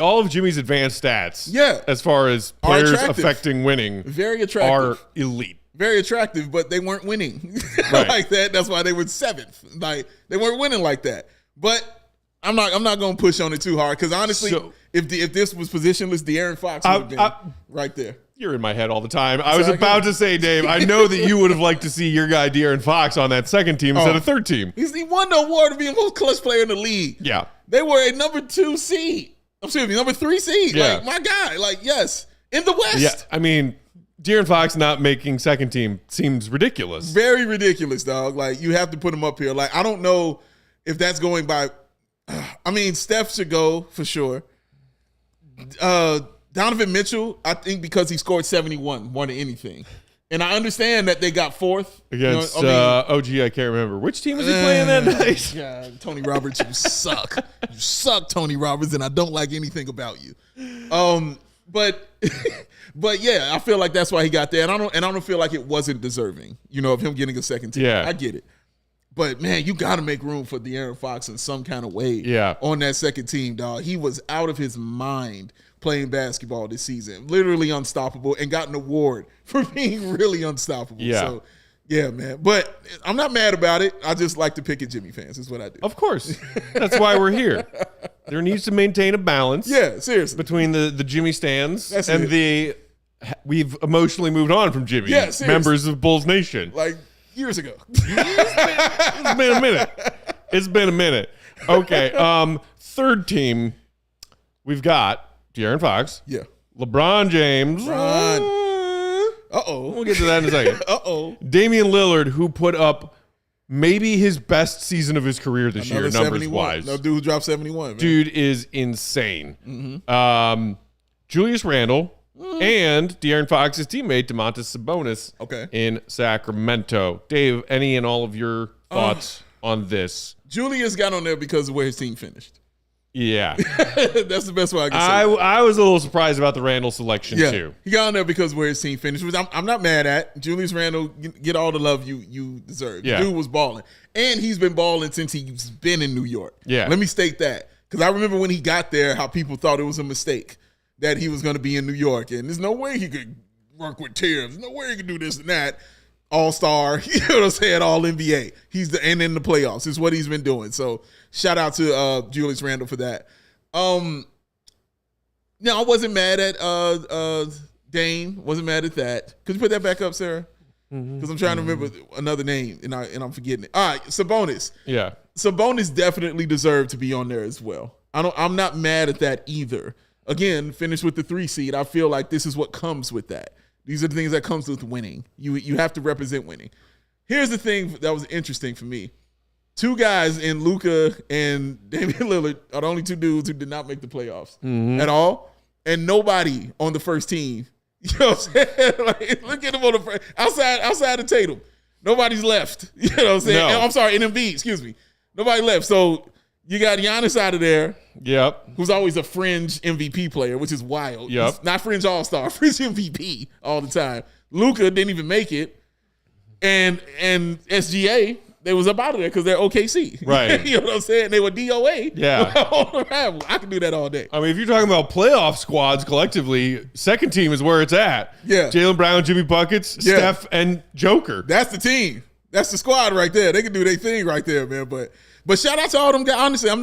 all of Jimmy's advanced stats, as far as players affecting winning, very attractive, are elite. Very attractive, but they weren't winning like that. That's why they were 7th. Like, they weren't winning like that. But I'm not going to push on it too hard because honestly, if this was positionless, Darren Fox would have been right there. You're in my head all the time. I was about to say, Dave, I know that you would have liked to see your guy Darren Fox on that second team instead of third team. He won the award to be the most clutch player in the league. Yeah, they were a number 2 seed. Excuse me, number 3 seed. Yeah. Like, my guy. Like, yes, in the West. Yeah, I mean, Darren Fox not making second team seems ridiculous. Very ridiculous, dog. Like, you have to put him up here. Like, I don't know if that's going by. I mean, Steph should go for sure. Donovan Mitchell, I think because he scored 71 more than anything. And I understand that they got 4th. Against OG, I can't remember. Which team was he playing that night? Yeah, Tony Roberts, you suck. You suck, Tony Roberts, and I don't like anything about you. But yeah, I feel like that's why he got there, and I don't feel like it wasn't deserving, of him getting a second team. Yeah, I get it, but man, you got to make room for De'Aaron Fox in some kind of way. Yeah, on that second team, dog. He was out of his mind playing basketball this season, literally unstoppable, and got an award for being really unstoppable. Yeah. So, yeah, man. But I'm not mad about it. I just like to pick at Jimmy fans. Is what I do. Of course, that's why we're here. There needs to maintain a balance. Yeah, seriously. Between the Jimmy stands and we've emotionally moved on from Jimmy. Yeah, members of Bulls Nation. Like years ago. It's been a minute. Okay. Third team, we've got Darren Fox. Yeah. LeBron James. Uh-oh. We'll get to that in a second. Damian Lillard, who put up maybe his best season of his career this year, numbers-wise. No dude who dropped 71. Man. Dude is insane. Mm-hmm. Julius Randle and De'Aaron Fox's teammate, Domantas Sabonis, in Sacramento. Dave, any and all of your thoughts on this? Julius got on there because of where his team finished. Yeah. That's the best way I can say it. I was a little surprised about the Randle selection, too. He got on there because where his team finished, which I'm not mad at. Julius Randle, get all the love you deserve. Yeah. The dude was balling. And he's been balling since he's been in New York. Yeah. Let me state that. Because I remember when he got there, how people thought it was a mistake that he was going to be in New York. And there's no way he could work with Tibbs. There's no way he could do this and that. All-star, you know what I'm saying, all-NBA. And in the playoffs is what he's been doing. So shout out to Julius Randle for that. No, I wasn't mad at Dame. Wasn't mad at that. Could you put that back up, Sarah? Because I'm trying to remember another name and I'm forgetting it. All right, Sabonis. Yeah. Sabonis definitely deserved to be on there as well. I'm not mad at that either. Again, finished with the 3 seed. I feel like this is what comes with that. These are the things that comes with winning. You have to represent winning. Here's the thing that was interesting for me. 2 guys in Luka and Damian Lillard are the only 2 dudes who did not make the playoffs at all. And nobody on the first team. You know what I'm saying? Like, look at them on the first. Outside of Tatum. Nobody's left. You know what I'm saying? No. I'm sorry, in Embiid, excuse me. Nobody left. So You got Giannis out of there. Yep. Who's always a fringe MVP player, which is wild. Yep. He's not fringe all-star, fringe MVP all the time. Luka didn't even make it. And SGA, they was up out of there because they're OKC. Right. You know what I'm saying? They were DOA. Yeah. I can do that all day. I mean, if you're talking about playoff squads collectively, second team is where it's at. Yeah. Jaylen Brown, Jimmy Buckets, Steph, and Joker. That's the team. That's the squad right there. They can do their thing right there, man. But shout out to all them guys. Honestly, I'm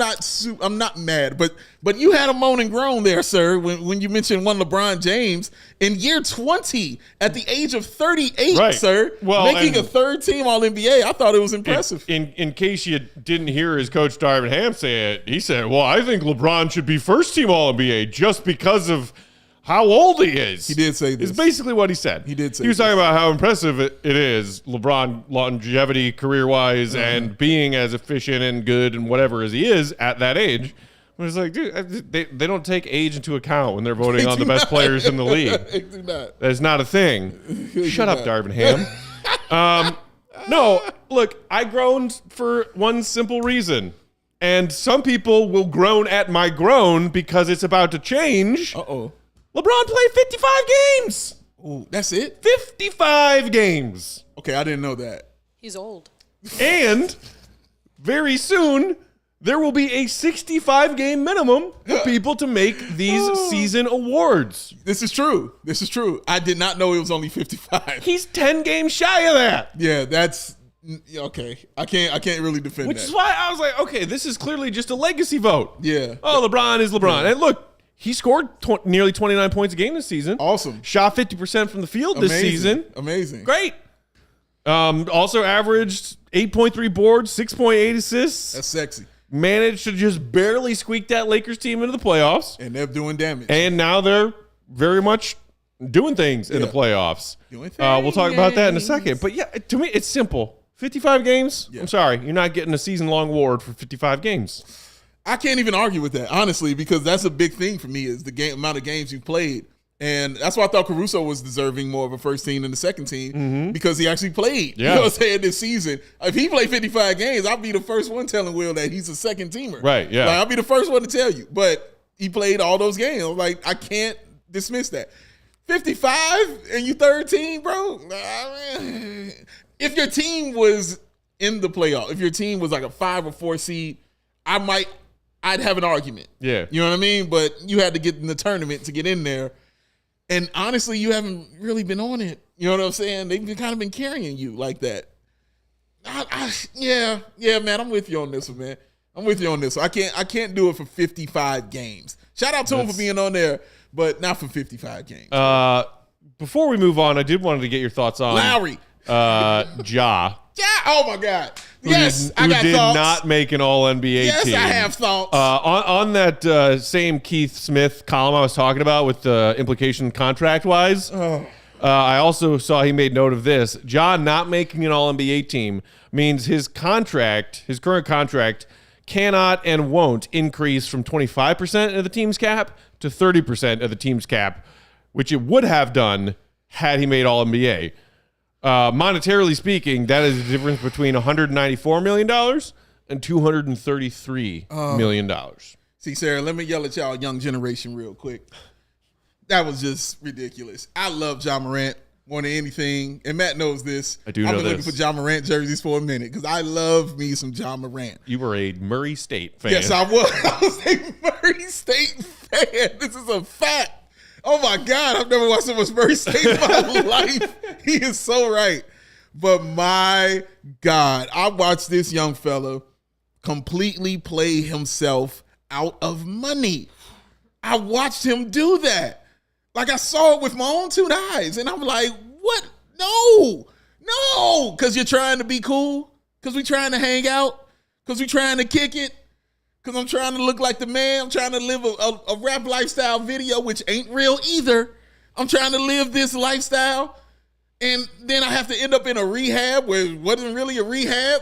not mad. But you had a moan and groan there, sir, when you mentioned one LeBron James in year 20 at the age of 38, right. Sir. Well, making a third team All-NBA. I thought it was impressive. In case you didn't hear his coach Darren Ham say it, he said, well, I think LeBron should be first team All-NBA just because of how old he is. He did say this. It's basically what he said. He did say He was talking about how impressive it is, LeBron longevity career-wise and being as efficient and good and whatever as he is at that age. But it's like, dude, they don't take age into account when they're voting on the best players in the league. They do not. That is not a thing. Shut up, Darvin Ham. No, look, I groaned for one simple reason. And some people will groan at my groan because it's about to change. Uh-oh. LeBron played 55 games. Ooh, that's it? 55 games. Okay, I didn't know that. He's old. And very soon, there will be a 65-game minimum for people to make these season awards. This is true. I did not know it was only 55. He's 10 games shy of that. Yeah, that's okay. I can't really defend Which that. is why I was like, okay, this is clearly just a legacy vote. Yeah. Oh, LeBron is LeBron. Yeah. And look, he scored nearly 29 points a game this season. Awesome. Shot 50% from the field this season. Amazing. Great. Also averaged 8.3 boards, 6.8 assists. That's sexy. Managed to just barely squeak that Lakers team into the playoffs. And they're doing damage. And now they're very much doing things in the playoffs. We'll talk about that in a second. But yeah, to me, it's simple. 55 games? Yeah. I'm sorry. You're not getting a season-long award for 55 games. I can't even argue with that, honestly, because that's a big thing for me is the amount of games you played. And that's why I thought Caruso was deserving more of a first team than the second team because he actually played. Yeah. You know what I'm saying, this season. If he played 55 games, I'll be the first one telling Will that he's a second teamer. Right, yeah. Like, I'll be the first one to tell you. But he played all those games. Like, I can't dismiss that. 55 and you third team, bro? If your team was in the playoff, if your team was like a 5 or 4 seed, I'd have an argument. Yeah. You know what I mean? But you had to get in the tournament to get in there. And honestly, you haven't really been on it. You know what I'm saying? They've kind of been carrying you like that. Yeah, man. I'm with you on this one, man. I'm with you on this one. I can't do it for 55 games. Shout out to him for being on there, but not for 55 games. Before we move on, I did wanted to get your thoughts on Lowry. Ja. Yeah. Oh my God. Yes, I got did thoughts. not make an All-NBA team. Yes, I have thoughts. On that same Keith Smith column I was talking about with the implication contract-wise, I also saw he made note of this. Ja not making an All-NBA team means his current contract, cannot and won't increase from 25% of the team's cap to 30% of the team's cap, which it would have done had he made All-NBA. Monetarily speaking, that is the difference between $194 million and $233 million. See, Sarah, let me yell at y'all young generation real quick. That was just ridiculous. I love Ja Morant more than anything, and Matt knows this. I do know I've this. been looking for Ja Morant jerseys for a minute because I love me some Ja Morant. You were a Murray State fan. Yes, I was. I was a Murray State fan. This is a fact. Oh, my God. I've never watched so much Murray State in my life. He is so right. But, my God, I watched this young fella completely play himself out of money. I watched him do that. Like, I saw it with my own 2 eyes. And I'm like, what? No. Because you're trying to be cool. Because we're trying to hang out. Because we're trying to kick it. Because I'm trying to look like the man. I'm trying to live a rap lifestyle video, which ain't real either. I'm trying to live this lifestyle. And then I have to end up in a rehab where it wasn't really a rehab,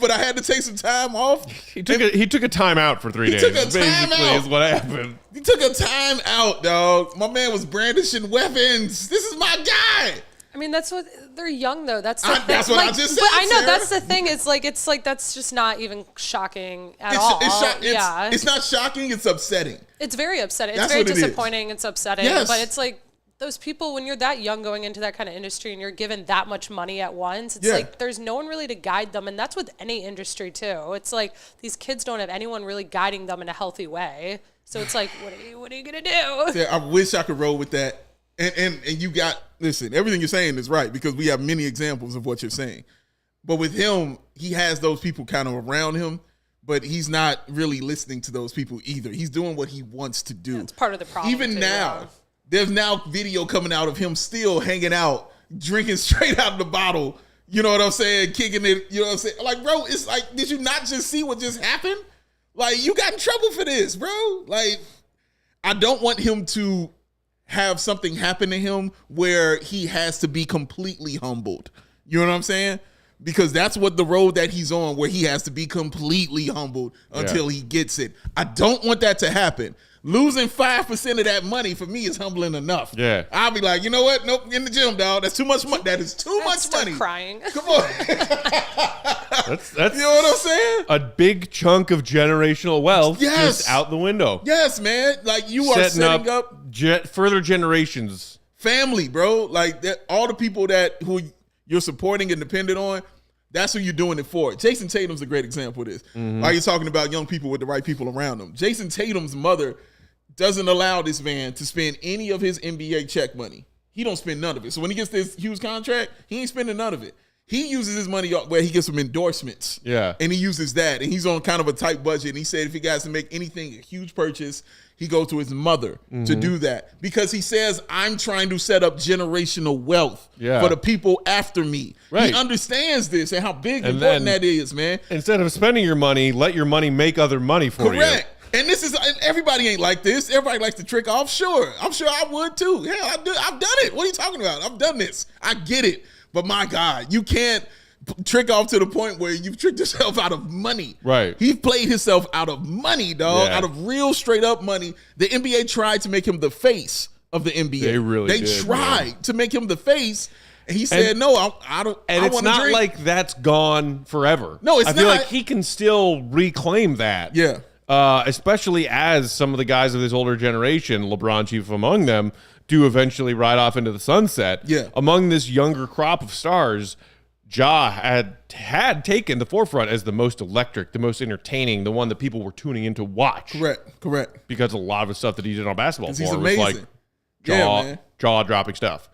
but I had to take some time off. He took a time out for 3 days. He took a time out. Is what happened. He took a time out, dog. My man was brandishing weapons. This is my guy. I mean, that's what they're young though. That's the thing. That's what I just said. But I know Sarah. that's the thing. It's like that's just not even shocking at all. It's not shocking. It's upsetting. It's very upsetting. It's very disappointing. It's upsetting. Yes. But it's like those people when you're that young going into that kind of industry and you're given that much money at once. It's like there's no one really to guide them, and that's with any industry too. It's like these kids don't have anyone really guiding them in a healthy way. So it's like, what are you gonna do? Yeah, I wish I could roll with that. And you got, listen, everything you're saying is right because we have many examples of what you're saying. But with him, he has those people kind of around him, but he's not really listening to those people either. He's doing what he wants to do. That's part of the problem. Even now, there's now video coming out of him still hanging out, drinking straight out of the bottle. You know what I'm saying? Kicking it, you know what I'm saying? Like, bro, it's like, did you not just see what just happened? Like, you got in trouble for this, bro. Like, I don't want him to have something happen to him where he has to be completely humbled. You know what I'm saying? Because that's what the road that he's on, where he has to be completely humbled until he gets it. I don't want that to happen. Losing 5% of that money for me is humbling enough. Yeah, I'll be like, you know what? Nope, in the gym, dog. That's too much money. That is too much money. Crying. Come on. That's you know what I'm saying? A big chunk of generational wealth just out the window. Yes, man. Like you are setting up further generations. Family, bro. Like that, all the people who you're supporting and dependent on, that's who you're doing it for. Jayson Tatum's a great example of this. Are you talking about young people with the right people around them? Jayson Tatum's mother doesn't allow this man to spend any of his NBA check money. He don't spend none of it. So when he gets this huge contract, he ain't spending none of it. He uses his money where he gets some endorsements. Yeah. And he uses that. And he's on kind of a tight budget. And he said if he got to make anything, a huge purchase, he goes to his mother to do that. Because he says, I'm trying to set up generational wealth for the people after me. Right. He understands this and how big and important that is, man. Instead of spending your money, let your money make other money for you. Correct. And everybody ain't like this. Everybody likes to trick off. Sure. I'm sure I would too. Hell, I've done it. What are you talking about? I've done this. I get it. But my God, you can't trick off to the point where you've tricked yourself out of money. Right. He played himself out of money, dog. Out of real straight up money. The NBA tried to make him the face of the NBA. They tried to make him the face. And he said, no, I don't. And it's not like that's gone forever. No, it's not. I feel like he can still reclaim that. Yeah. Especially as some of the guys of this older generation, LeBron chief among them, do eventually ride off into the sunset. Yeah. Among this younger crop of stars, Ja had taken the forefront as the most electric, the most entertaining, the one that people were tuning in to watch. Correct. Because a lot of the stuff that he did on basketball floor was like jaw-dropping stuff.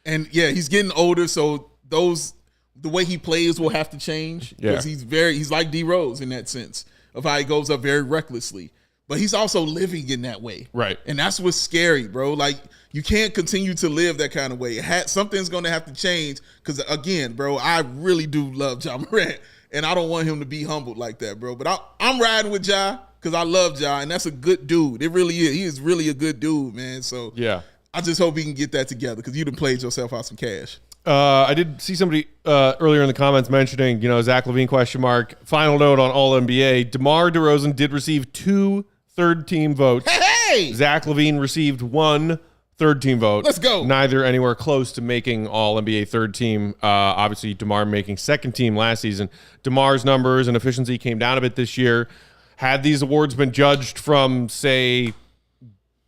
And yeah, he's getting older, so the way he plays will have to change. Because he's like D Rose in that sense of how he goes up very recklessly. But he's also living in that way. Right. And that's what's scary, bro. Like, you can't continue to live that kind of way. Something's going to have to change because, again, bro, I really do love Ja Morant, and I don't want him to be humbled like that, bro. But I'm riding with Ja because I love Ja, and that's a good dude. It really is. He is really a good dude, man. So yeah, I just hope he can get that together because you done played yourself out some cash. I did see somebody earlier in the comments mentioning, Zach LaVine question mark. Final note on All-NBA. DeMar DeRozan did receive 2 third-team votes. Hey! Zach LaVine received 1 third-team vote. Let's go. Neither anywhere close to making All-NBA third team. Obviously, DeMar making second team last season. DeMar's numbers and efficiency came down a bit this year. Had these awards been judged from, say,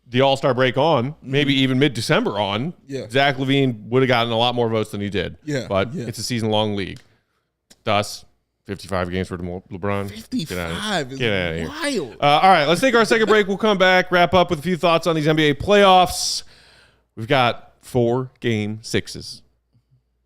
the All-Star break on, maybe even mid-December on, Zach LaVine would have gotten a lot more votes than he did. Yeah. But it's a season-long league. Thus, 55 games for LeBron. 55 is wild. All right, let's take our second break. We'll come back, wrap up with a few thoughts on these NBA playoffs. We've got 4 Game 6s.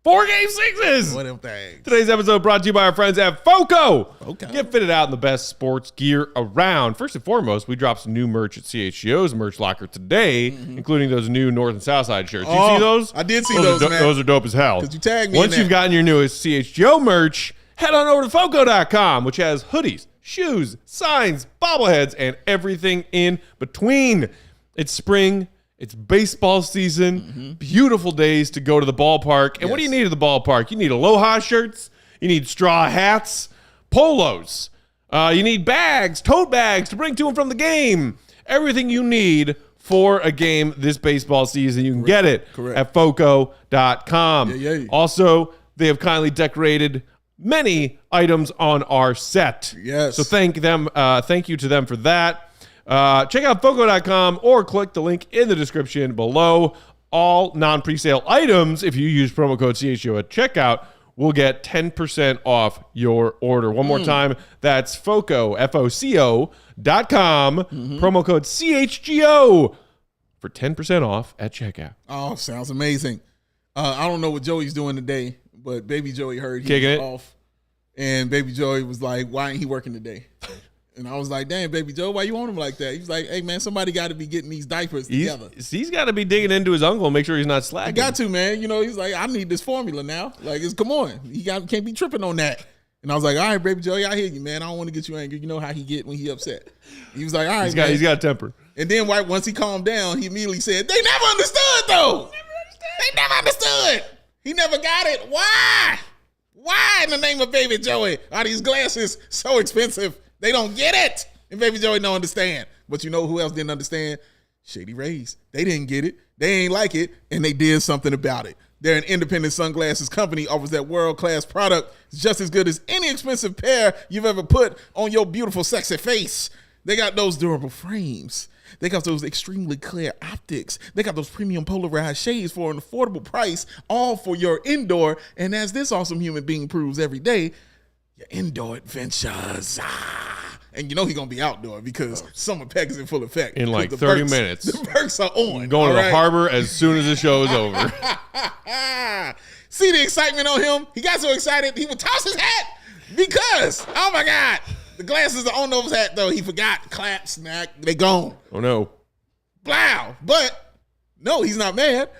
4 Game 6s! What them things? Today's episode brought to you by our friends at FOCO. Get fitted out in the best sports gear around. First and foremost, we dropped some new merch at CHGO's merch locker today, including those new North and South Side shirts. You see those? I did see those, man. Those are dope as hell. Because you tagged me Once you've gotten your newest CHGO merch, head on over to FOCO.com, which has hoodies, shoes, signs, bobbleheads, and everything in between. It's spring. It's baseball season. Beautiful days to go to the ballpark. And what do you need at the ballpark? You need Aloha shirts. You need straw hats, polos. You need bags, tote bags to bring to and from the game. Everything you need for a game this baseball season. You can get it at foco.com. Yeah. Also, they have kindly decorated many items on our set. Yes. So thank you to them for that. Check out foco.com or click the link in the description below. All non-presale items, if you use promo code CHGO at checkout, will get 10% off your order. One more time, that's foco, FOCO.com, promo code CHGO for 10% off at checkout. Oh, sounds amazing. I don't know what Joey's doing today, but Baby Joey heard he was off. And Baby Joey was like, why ain't he working today? And I was like, damn, Baby Joe, why you on him like that? He was like, hey, man, somebody got to be getting these diapers together. He's got to be digging into his uncle and make sure he's not slacking. I got to, man. You know, he's like, I need this formula now. Like, come on. He can't be tripping on that. And I was like, all right, Baby Joey, I hear you, man. I don't want to get you angry. You know how he get when he upset. He was like, all right, he's got a temper. And then once he calmed down, he immediately said, they never understood, though. They never understood. He never got it. Why? Why in the name of Baby Joey are these glasses so expensive? They don't get it. And Baby Joey don't understand. But you know who else didn't understand? Shady Rays. They didn't get it. They ain't like it, and they did something about it. They're an independent sunglasses company, offers that world-class product. It's just as good as any expensive pair you've ever put on your beautiful, sexy face. They got those durable frames. They got those extremely clear optics. They got those premium polarized shades for an affordable price, all for your indoor. And as this awesome human being proves every day, your indoor adventures. And you know he's going to be outdoor because summer pack is in full effect. In like 30 minutes. The perks are on. Going to the harbor as soon as the show is over. See the excitement on him? He got so excited, he would toss his hat because, oh my God, the glasses are on over his hat though. He forgot. Clap, smack, they gone. Oh no. Blow. But no, he's not mad.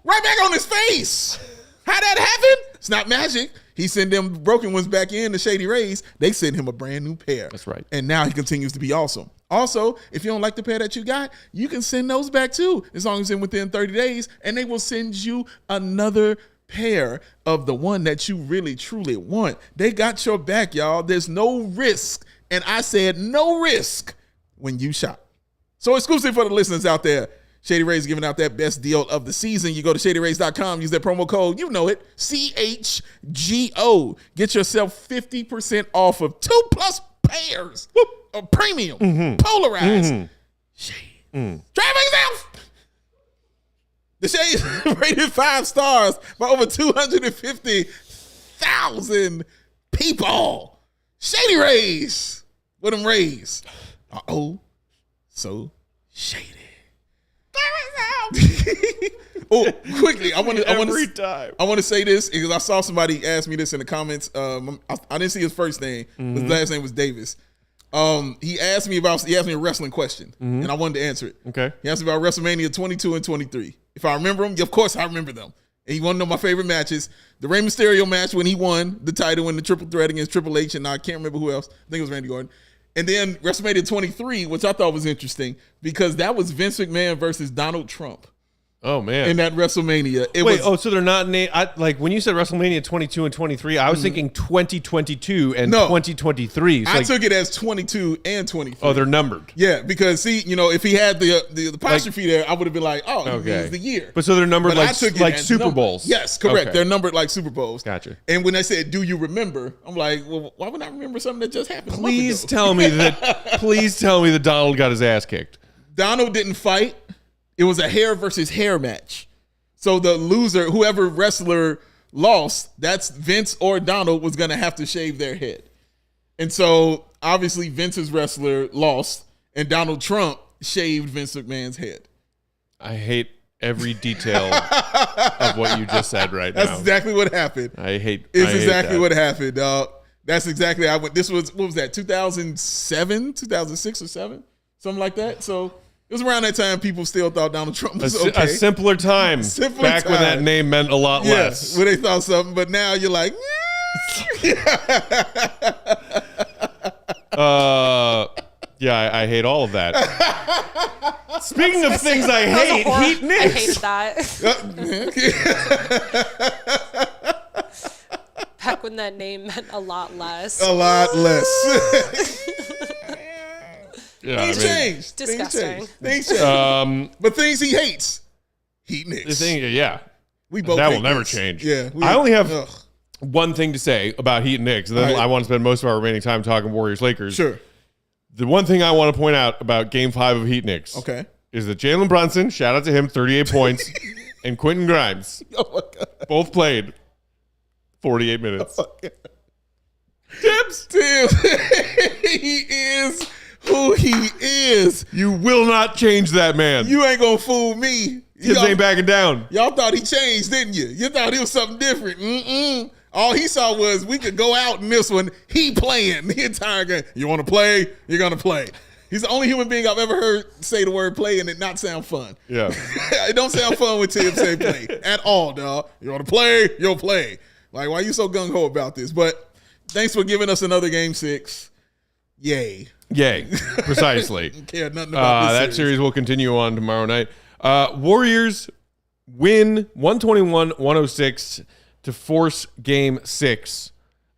Right back on his face. How'd that happen? It's not magic. He sent them broken ones back in, the Shady Rays. They sent him a brand new pair. That's right. And now he continues to be awesome. Also, if you don't like the pair that you got, you can send those back too, as long as it's within 30 days, and they will send you another pair of the one that you really, truly want. They got your back, y'all. There's no risk. And I said no risk when you shop. So exclusive for the listeners out there, Shady Rays giving out that best deal of the season. You go to shadyrays.com, use that promo code, you know it, CHGO. Get yourself 50% off of 2+ pairs of premium, polarized shade. Traffic yourself. The shade rated 5 stars by over 250,000 people. Shady Rays. What them Rays are so shady. Oh, quickly! I want to say this because I saw somebody ask me this in the comments. I didn't see his first name. His last name was Davis. He asked me a wrestling question, and I wanted to answer it. Okay. He asked me about WrestleMania 22 and 23. If I remember them, of course I remember them. And he wanted to know my favorite matches. The Rey Mysterio match when he won the title in the triple threat against Triple H, and I can't remember who else. I think it was Randy Orton. And then WrestleMania 23, which I thought was interesting because that was Vince McMahon versus Donald Trump. Oh, man. In that WrestleMania. So they're not like when you said WrestleMania 22 and 23, I was thinking 2022 and 2023. So I took it as 22 and 23. Oh, they're numbered. Yeah, because see, if he had the apostrophe there, I would have been like, it's the year. But so they're numbered like Super Bowls. Yes, correct. Okay. They're numbered like Super Bowls. Gotcha. And when they said, do you remember? I'm like, well, why would I remember something that just happened? Please tell me that Donald got his ass kicked. Donald didn't fight. It was a hair versus hair match. So the loser, whoever wrestler lost, that's Vince or Donald was going to have to shave their head. And so obviously Vince's wrestler lost and Donald Trump shaved Vince McMahon's head. I hate every detail of what you just said right now. That's exactly what happened. It's exactly what happened, dog. That's exactly this was, what was that, 2007, 2006 or 7? Something like that. So it was around that time people still thought Donald Trump was okay. A simpler time. Back when that name meant a lot less. When they thought something, but now you're like, yeah, I hate all of that. Speaking of things I hate, Heat Knicks. I hated that. Back when that name meant a lot less. A lot less. Things changed. Disgusting. Things changed. But things he hates. Heat Knicks. We both that will never change. Yeah. I only have one thing to say about Heat and Knicks, and then I want to spend most of our remaining time talking Warriors-Lakers. Sure. The one thing I want to point out about Game 5 of Heat Knicks is that Jalen Brunson, shout out to him, 38 points, and Quentin Grimes both played 48 minutes. Tibbs! He is who he is. You will not change that man. You ain't going to fool me. Tibbs ain't backing down. Y'all thought he changed, didn't you? You thought he was something different. All he saw was we could go out in this one. He playing the entire game. You want to play? You're going to play. He's the only human being I've ever heard say the word play and it not sound fun. Yeah. It don't sound fun when Tim say play at all, dog. You want to play? You'll play. Like, why are you so gung-ho about this? But thanks for giving us another Game 6. Yay. Precisely. Care nothing about this that series will continue on tomorrow night. Warriors win 121-106 to force Game 6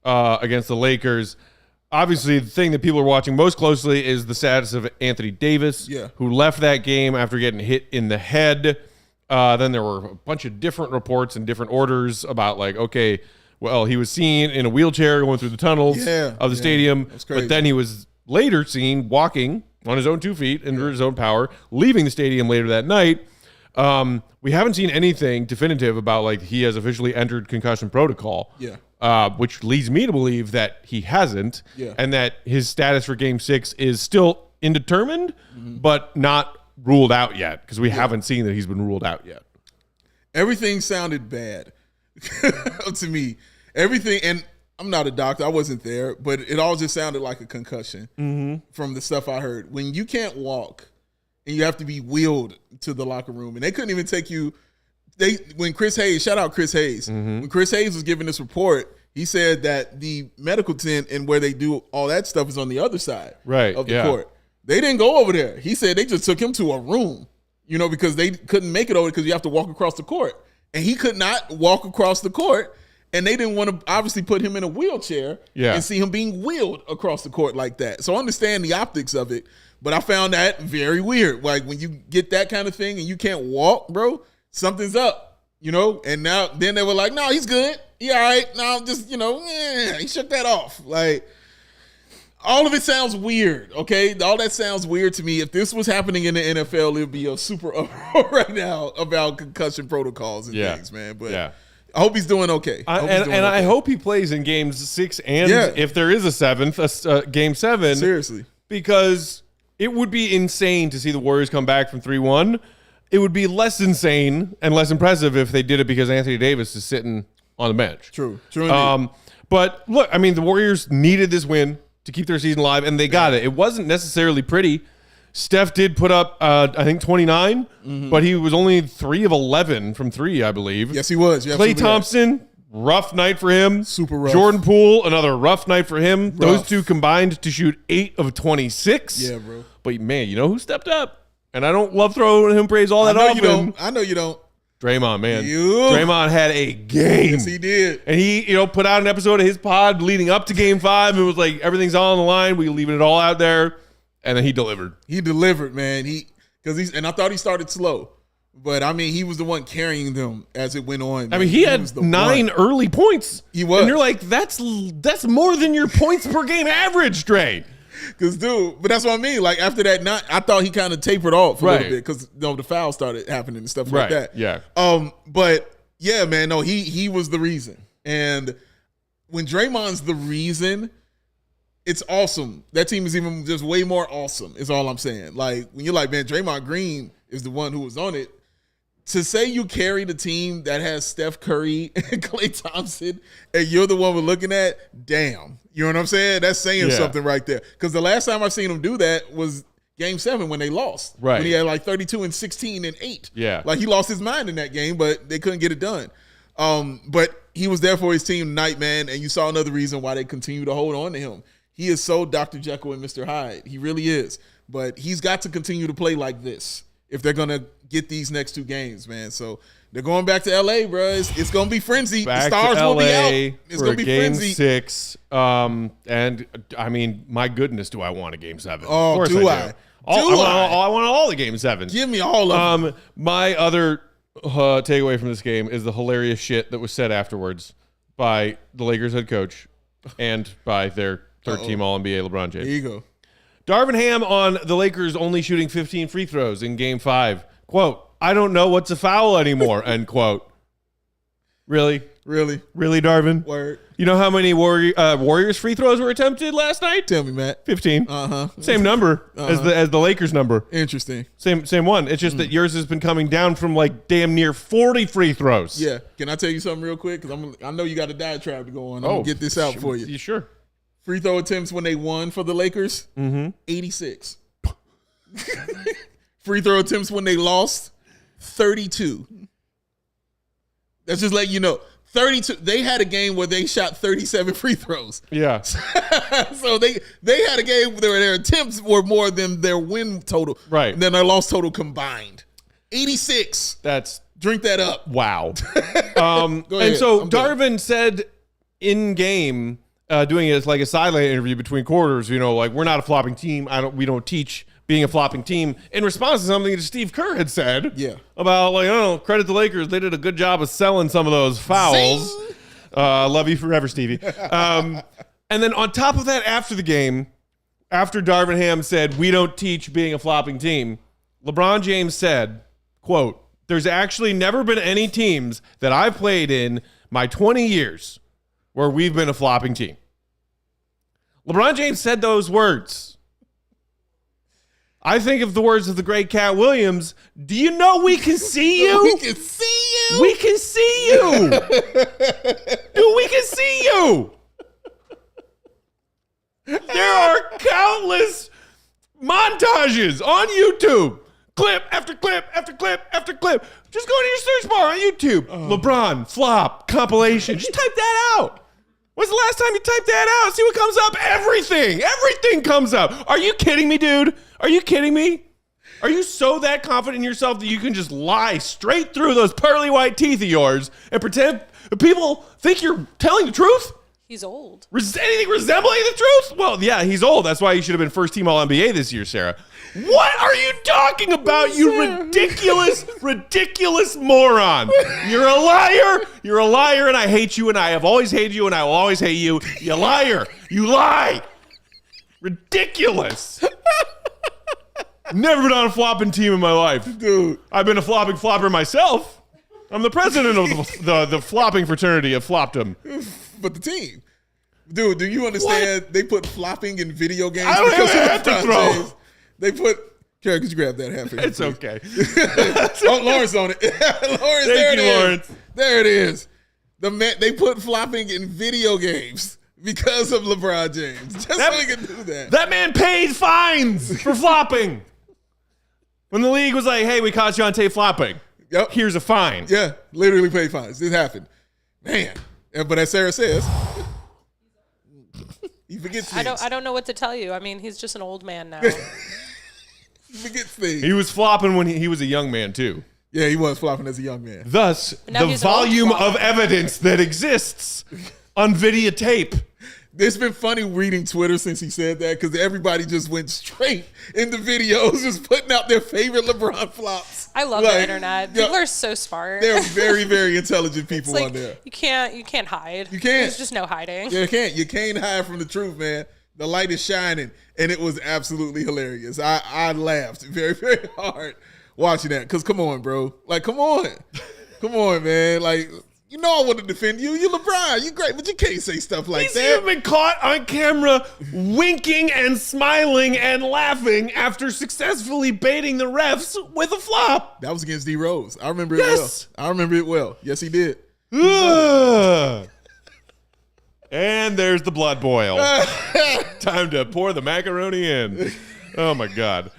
against the Lakers. Obviously, the thing that people are watching most closely is the status of Anthony Davis, who left that game after getting hit in the head. Then there were a bunch of different reports and different orders about he was seen in a wheelchair going through the tunnels of the stadium, but then he was later seen walking on his own 2 feet under his own power, leaving the stadium later that night. We haven't seen anything definitive about he has officially entered concussion protocol. Which leads me to believe that he hasn't, and that his status for Game 6 is still indeterminate, but not ruled out yet, because we haven't seen that he's been ruled out yet. Everything sounded bad to me. Everything, and I'm not a doctor, I wasn't there, but it all just sounded like a concussion from the stuff I heard. When you can't walk and you have to be wheeled to the locker room, and they couldn't even take you. When Chris Hayes, shout out Chris Hayes, when Chris Hayes was giving this report, he said that the medical tent and where they do all that stuff is on the other side of the court. They didn't go over there. He said they just took him to a room, because they couldn't make it over because you have to walk across the court. And he could not walk across the court, and they didn't want to obviously put him in a wheelchair and see him being wheeled across the court like that. So I understand the optics of it, but I found that very weird. Like when you get that kind of thing and you can't walk, bro, something's up, and then they were like, no, he's good. He all right. Now just, he shook that off. Like, all of it sounds weird, okay? All that sounds weird to me. If this was happening in the NFL, it would be a super uproar right now about concussion protocols and things, man. But I hope he's doing okay. I hope he plays in Games 6 and if there is a 7th, Game 7. Seriously. Because it would be insane to see the Warriors come back from 3-1. It would be less insane and less impressive if they did it because Anthony Davis is sitting on the bench. True. But look, the Warriors needed this win to keep their season alive, and they got it. It wasn't necessarily pretty. Steph did put up, I think, 29, but he was only 3 of 11 from 3, I believe. Yes, he was. Klay Thompson, rough night for him. Super rough. Jordan Poole, another rough night for him. Those two combined to shoot 8 of 26. Yeah, bro. But, man, you know who stepped up? And I don't love throwing him praise all that often. I know you don't. Draymond, man. Draymond had a game. Yes, he did. And he, put out an episode of his pod leading up to Game 5. It was like, everything's all on the line. We're leaving it all out there. And then he delivered. He delivered, man. And I thought he started slow. But, he was the one carrying them as it went on. He had 9 early points. He was. And you're like, that's more than your points per game average, Dre. Because, dude, but that's what I mean. Like, after that night, I thought he kind of tapered off a little bit because the foul started happening and stuff like that. Yeah. But, yeah, man, no, he was the reason. And when Draymond's the reason, it's awesome. That team is even just way more awesome, is all I'm saying. Like, when you're like, man, Draymond Green is the one who was on it. To say you carry the team that has Steph Curry and Klay Thompson and you're the one we're looking at, damn. You know what I'm saying? That's saying something right there. Because the last time I've seen him do that was Game 7 when they lost. Right. When he had like 32 and 16 and 8. Yeah. Like he lost his mind in that game, but they couldn't get it done. But he was there for his team tonight, man, and you saw another reason why they continue to hold on to him. He is so Dr. Jekyll and Mr. Hyde. He really is. But he's got to continue to play like this. if they're going to get these next 2 games, man. So they're going back to LA, bro. It's going to be frenzy. The stars will be out. It's going to be game frenzy. 6. And I mean, my goodness, do I want a game 7? Oh, of course do I do. I want all the game 7s. Give me all of them. My other takeaway from this game is the hilarious shit that was said afterwards by the Lakers head coach and by their third-team All-NBA LeBron James. There you go. Darvin Ham on the Lakers only shooting 15 free throws in Game 5. Quote, I don't know what's a foul anymore, end quote. Really? Really, Darvin? Word. You know how many Warriors free throws were attempted last night? Tell me, Matt. 15. Same number as the Lakers number. Interesting. Same one. It's just that yours has been coming down from like damn near 40 free throws. Yeah. Can I tell you something real quick? Because I know you got a diatribe to go on. I'm going to get this out for you. You sure? Free throw attempts when they won for the Lakers, 86. Free throw attempts when they lost, 32. That's just letting you know. 32. They had a game where they shot 37 free throws. Yeah. So they had a game where their attempts were more than their win total. Right. Than their loss total combined. 86. Drink that up. Wow. And so Darvin said in game, doing it as like a sideline interview between quarters, like we're not a flopping team. We don't teach being a flopping team, in response to something that Steve Kerr had said about credit the Lakers. They did a good job of selling some of those fouls. Love you forever, Stevie. And then on top of that, after the game, after Darvin Ham said, we don't teach being a flopping team, LeBron James said, quote, there's actually never been any teams that I've played in my 20 years where we've been a flopping team. LeBron James said those words. I think of the words of the great Cat Williams. Do you know we can see you? We can see you. We can see you. Dude, we can see you. There are countless montages on YouTube. Clip after clip after clip after clip. Just go to your search bar on YouTube. LeBron, flop, compilation. Just type that out. When's the last time you typed that out? See what comes up? Everything comes up. Are you kidding me, dude? Are you kidding me? Are you so that confident in yourself that you can just lie straight through those pearly white teeth of yours and pretend people think you're telling the truth? He's old. Anything resembling the truth? Well, yeah, he's old. That's why he should have been first team All-NBA this year, Sarah. What are you talking about, you ridiculous moron? You're a liar, and I hate you, and I have always hated you, and I will always hate you. You liar. You lie. Ridiculous. Never been on a flopping team in my life. Dude. I've been a flopping flopper myself. I'm the president of the flopping fraternity of flopdom. But the team. Dude, do you understand they put flopping in video games? I don't even have to throw. James. They put... Karen, could you grab that half? It's okay. Lawrence on it. Lawrence, Thank you, Lawrence. There it is. They put flopping in video games because of LeBron James. Just so he can do that. That man paid fines for flopping. When the league was like, hey, we caught you on tape flopping. Yep. Here's a fine. Yeah, literally paid fines. This happened. Man. But as Sarah says, he forgets things. I don't know what to tell you. I mean, he's just an old man now. He forgets things. He was flopping when he was a young man, too. Yeah, he was flopping as a young man. Thus, the volume of evidence that exists on videotape. It's been funny reading Twitter since he said that because everybody just went straight into videos just putting out their favorite LeBron flops. I love the internet. People are so smart. They're very, very intelligent people on there. You can't hide. You can't. There's just no hiding. You can't. You can't hide from the truth, man. The light is shining, and it was absolutely hilarious. I laughed very, very hard watching that because come on, bro. Like, come on. Come on, man. Like, you know I want to defend you. You're LeBron. You're great, but you can't say stuff like that. You've been caught on camera winking and smiling and laughing after successfully baiting the refs with a flop. That was against D Rose. I remember it well. I remember it well. Yes, he did. And there's the blood boil. Time to pour the macaroni in. Oh, my God.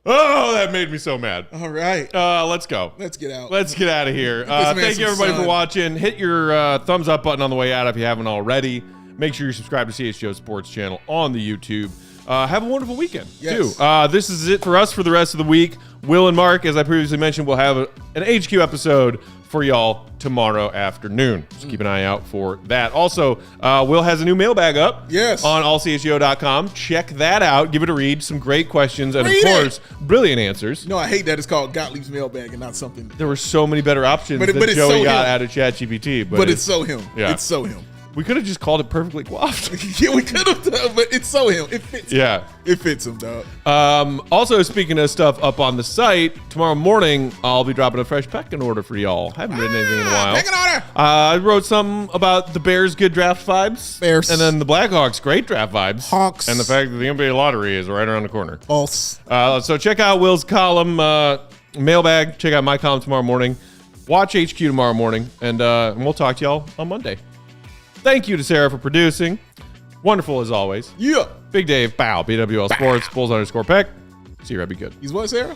Oh, that made me so mad. All right. Let's go. Let's get out. Let's get out of here. Thank you, everybody, for watching. Hit your thumbs up button on the way out if you haven't already. Make sure you subscribe to CHGO Sports channel on the YouTube. have a wonderful weekend, yes. too. This is it for us for the rest of the week. Will and Mark, as I previously mentioned, will have an HQ episode for y'all tomorrow afternoon. Just keep an eye out for that. Also, Will has a new mailbag up on allchgo.com. Check that out. Give it a read. Some great questions and, of course, brilliant answers. No, I hate that it's called Gottlieb's mailbag and not something. There were so many better options that Joey got out of ChatGPT. But it's so him. Yeah. It's so him. We could have just called it Perfectly Coiffed. Yeah, we could have done, but it's so him. It fits him. Yeah. It fits him, dog. Also, speaking of stuff up on the site, tomorrow morning, I'll be dropping a fresh pecking order for y'all. I haven't written anything in a while. Pecking order! I wrote something about the Bears' good draft vibes. Bears. And then the Blackhawks' great draft vibes. Hawks. And the fact that the NBA lottery is right around the corner. False. So check out Will's column, mailbag. Check out my column tomorrow morning. Watch HQ tomorrow morning. And we'll talk to y'all on Monday. Thank you to Sarah for producing. Wonderful as always. Yeah. Big Dave, bow. BWL Sports, Bulls _Peck. See you, Red. Be good. He's what, Sarah?